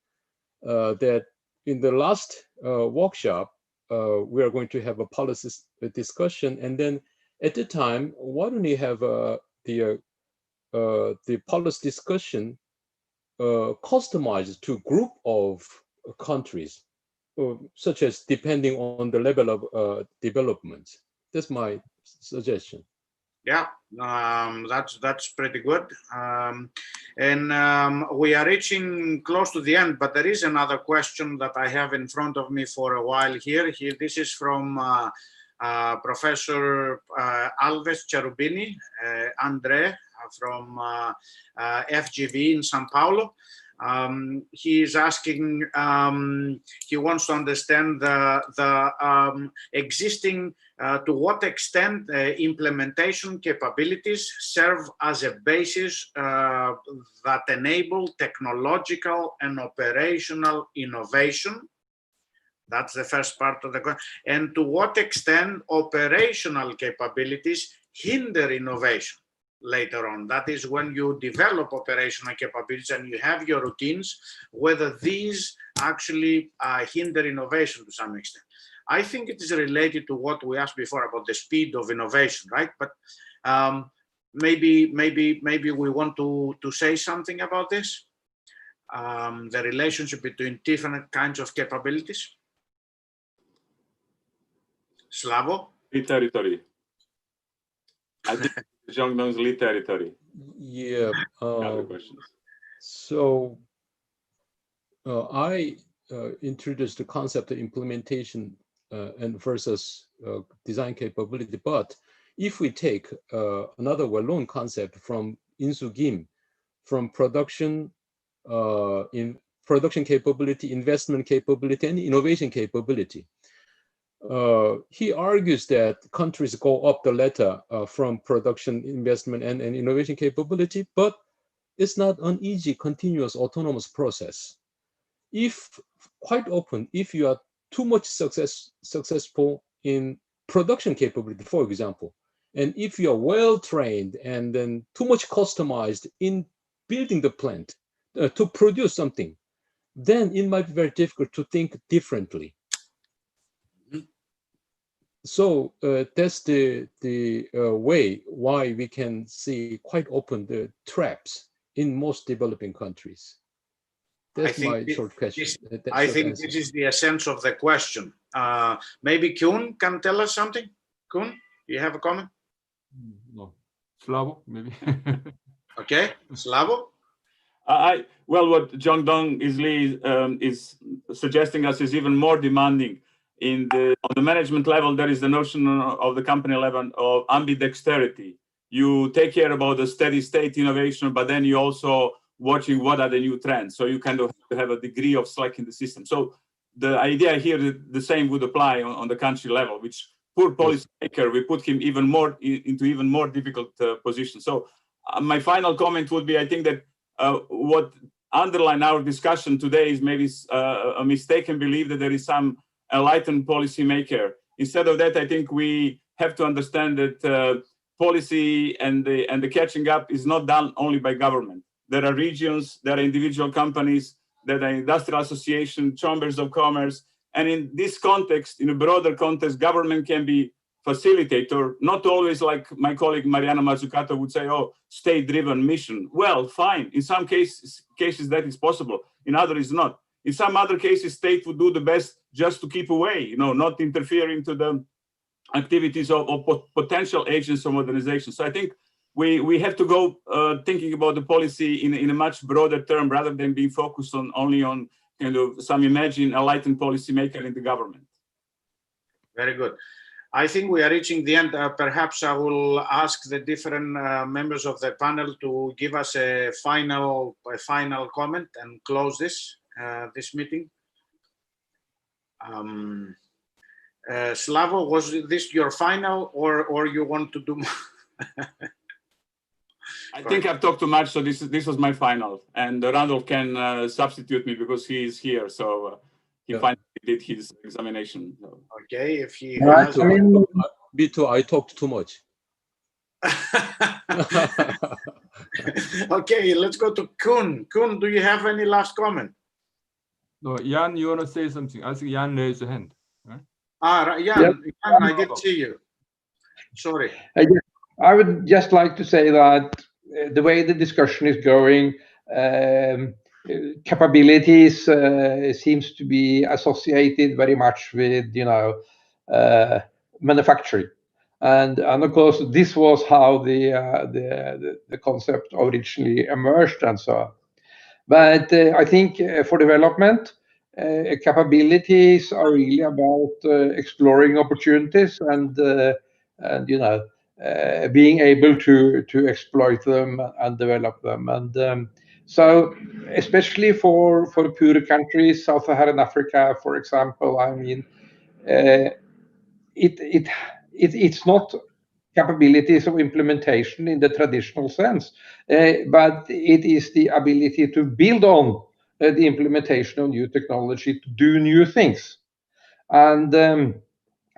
that in the last workshop, we are going to have a policy discussion, and then at the time, why don't we have the policy discussion customized to a group of countries, such as depending on the level of development. That's my suggestion. Yeah, that's pretty good. And we are reaching close to the end, but there is another question that I have in front of me for a while here. This is from Professor Alves Cherubini, Andre from FGV in Sao Paulo. He is asking, he wants to understand the existing, to what extent implementation capabilities serve as a basis that enable technological and operational innovation. That's the first part of the question. And to what extent operational capabilities hinder innovation later on. That is when you develop operational capabilities and you have your routines, whether these actually hinder innovation to some extent. I think it is related to what we asked before about the speed of innovation, right? But maybe we want to say something about this, the relationship between different kinds of capabilities. Slavo? Lead territory. I think John Dong's lead territory. Yeah. Other questions. So I introduced the concept of implementation and versus design capability. But if we take another well-known concept from Insu Kim, from production capability, investment capability, and innovation capability, he argues that countries go up the ladder from production, investment, and innovation capability, but it's not an easy, continuous, autonomous process. If quite often, if you are too much successful in production capability, for example, and if you are well trained and then too much customized in building the plant to produce something, then it might be very difficult to think differently. So that's the way why we can see quite often the traps in most developing countries. That's my short question. I think this is the essence of the question. Maybe Kuhn can tell us something. Kuhn, you have a comment? No. Slavo, maybe. Okay, Slavo? Well, what John Dong is suggesting us is even more demanding. On the management level, there is the notion of the company level of ambidexterity. You take care about the steady state innovation, but then you also watching what are the new trends. So you kind of have a degree of slack in the system. So the idea here that the same would apply on the country level, which poor policymaker, we put him even more into even more difficult position. So my final comment would be, I think that what underline our discussion today is maybe a mistaken belief that there is some enlightened policymaker. Instead of that, I think we have to understand that policy and the catching up is not done only by government. There are regions, there are individual companies, there are industrial associations, chambers of commerce. And in this context, in a broader context, government can be facilitator, not always like my colleague Mariana Mazzucato would say, oh, state-driven mission. Well, fine. In some cases that is possible. In others, not. In some other cases, state would do the best just to keep away, not interfering to the activities of potential agents of modernization. So I think we have to go thinking about the policy in a much broader term rather than being focused only on kind of some imagined enlightened policymaker in the government. Very good. I think we are reaching the end. Perhaps I will ask the different members of the panel to give us a final comment and close this meeting. Slavo, was this your final, or you want to do more? I think I've talked too much, so this was my final. And Randolph can substitute me because he is here. So he finally did his examination. So. Okay, if he has... Me too, I talked too much. Okay, let's go to Kuhn. Kuhn, do you have any last comment? No, Jan, you want to say something? I think Jan raised a hand. Right? Right, Jan, I did see you. Sorry. I would just like to say that the way the discussion is going, capabilities seems to be associated very much with, manufacturing. And of course, this was how the concept originally emerged and so on. But I think for development, capabilities are really about exploring opportunities and being able to exploit them and develop them. And So especially for poorer countries, Sub-Saharan Africa, for example, I mean, it's not capabilities of implementation in the traditional sense, but it is the ability to build on the implementation of new technology to do new things. And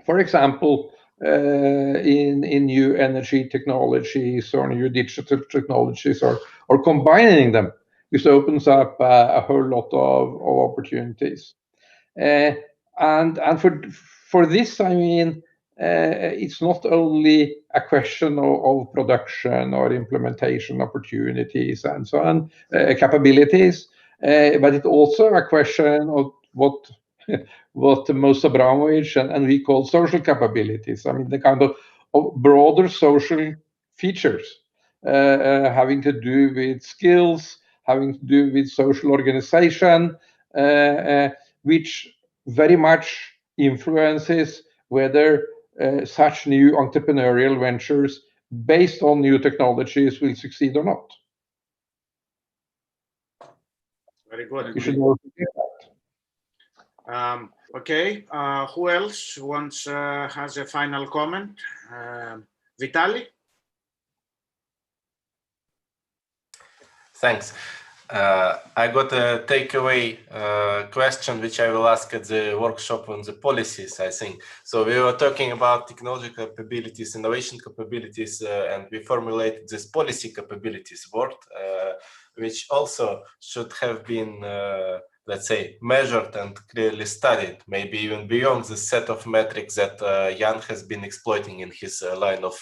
for example, in new energy technologies or new digital technologies, or combining them, this opens up a whole lot of opportunities. And for this, I mean, it's not only a question of production or implementation opportunities and so on, capabilities, but it's also a question of what Mos Abramovich and we call social capabilities. I mean, the kind of broader social features having to do with skills, having to do with social organization, which very much influences whether such new entrepreneurial ventures based on new technologies will succeed or not. Very good. We should not forget that. Okay, who else has a final comment? Vitaly? Thanks. I got a takeaway question which I will ask at the workshop on the policies, I think. So we were talking about technology capabilities, innovation capabilities, and we formulated this policy capabilities word, which also should have been, let's say, measured and clearly studied, maybe even beyond the set of metrics that Jan has been exploiting in his line of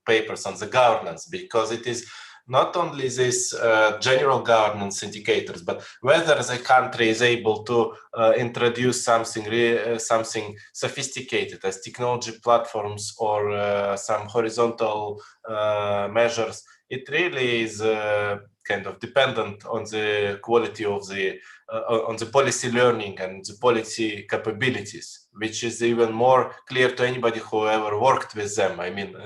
papers on the governance, because it is not only these general governance indicators, but whether the country is able to introduce something sophisticated as technology platforms or some horizontal measures. It really is kind of dependent on the quality of the on the policy learning and the policy capabilities, which is even more clear to anybody who ever worked with them. I mean,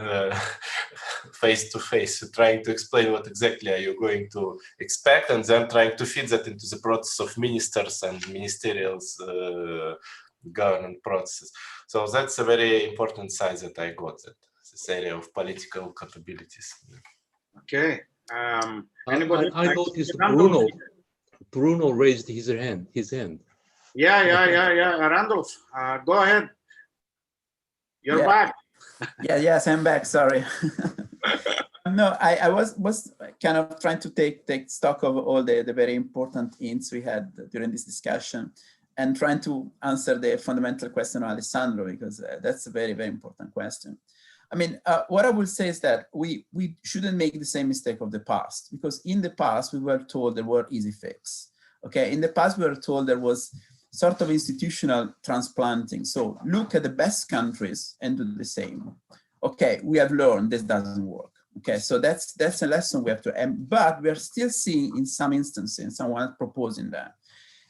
face to face, trying to explain what exactly are you going to expect, and then trying to fit that into the process of ministers and ministerials government process. So that's a very important sign that I got, that this area of political capabilities. Okay. I noticed Bruno raised his hand. Yeah. Randolph, go ahead. You're back. Yes, I'm back. Sorry. No, I was kind of trying to take stock of all the very important hints we had during this discussion, and trying to answer the fundamental question of Alessandro, because that's a very, very important question. I mean, what I will say is that we shouldn't make the same mistake of the past, because in the past we were told there were easy fix. Okay, in the past we were told there was sort of institutional transplanting. So look at the best countries and do the same. Okay, we have learned this doesn't work. Okay, so that's a lesson we have to end, but we are still seeing in some instances someone proposing that.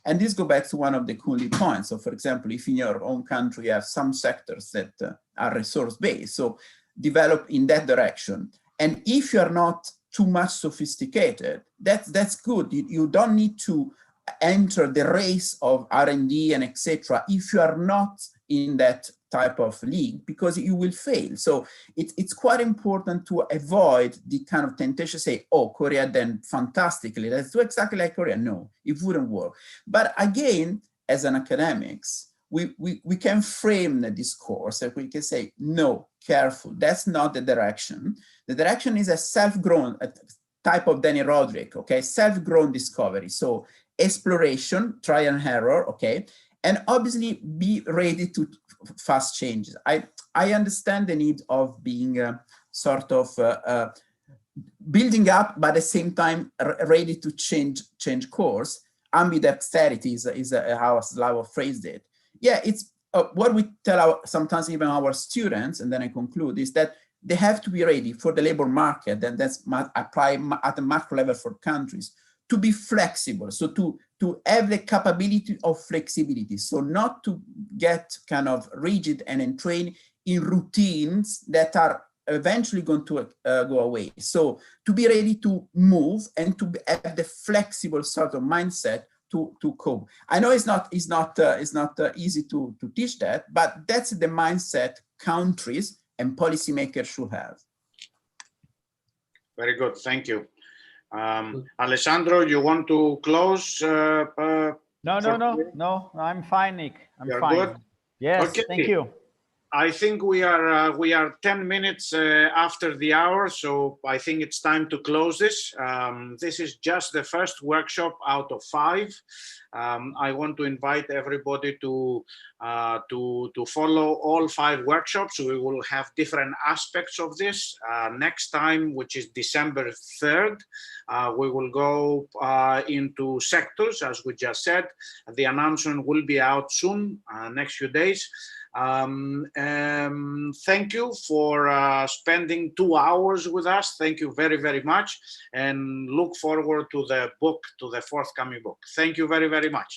And this goes back to one of the Cooley points. So for example, if in your own country you have some sectors that are resource-based, so develop in that direction. And if you're not too much sophisticated, that's good. You don't need to enter the race of R&D and etc. if you are not in that type of league, because you will fail. So it's quite important to avoid the kind of temptation to say, oh, Korea done fantastically, let's do exactly like Korea. No, it wouldn't work. But again, as an academics, we can frame the discourse and we can say, no, careful, that's not the direction. The direction is a self-grown type of Danny Roderick, okay, self-grown discovery. So exploration, try and error, okay, and obviously be ready to fast changes. I understand the need of being sort of building up, but at the same time ready to change course. Ambidexterity is how Slavo phrased it. Yeah, it's what we tell sometimes even our students, and then I conclude, is that they have to be ready for the labor market, and that's apply at the macro level for countries, to be flexible, so to have the capability of flexibility, so not to get kind of rigid and entrained in routines that are eventually going to go away. So to be ready to move and to have the flexible sort of mindset to cope. I know it's not easy to teach that, but that's the mindset countries and policymakers should have. Very good, thank you. Alessandro, you want to close? No, I'm fine, Nick. You're fine. good? Yes, Okay. thank you. I think we are 10 minutes after the hour, so I think it's time to close this. This is just the first workshop out of 5. I want to invite everybody to follow all 5 workshops. We will have different aspects of this. Next time, which is December 3rd, we will go into sectors, as we just said. The announcement will be out soon, next few days. Thank you for spending 2 hours with us. Thank you very, very much, and look forward to the book, to the forthcoming book. Thank you very, very much.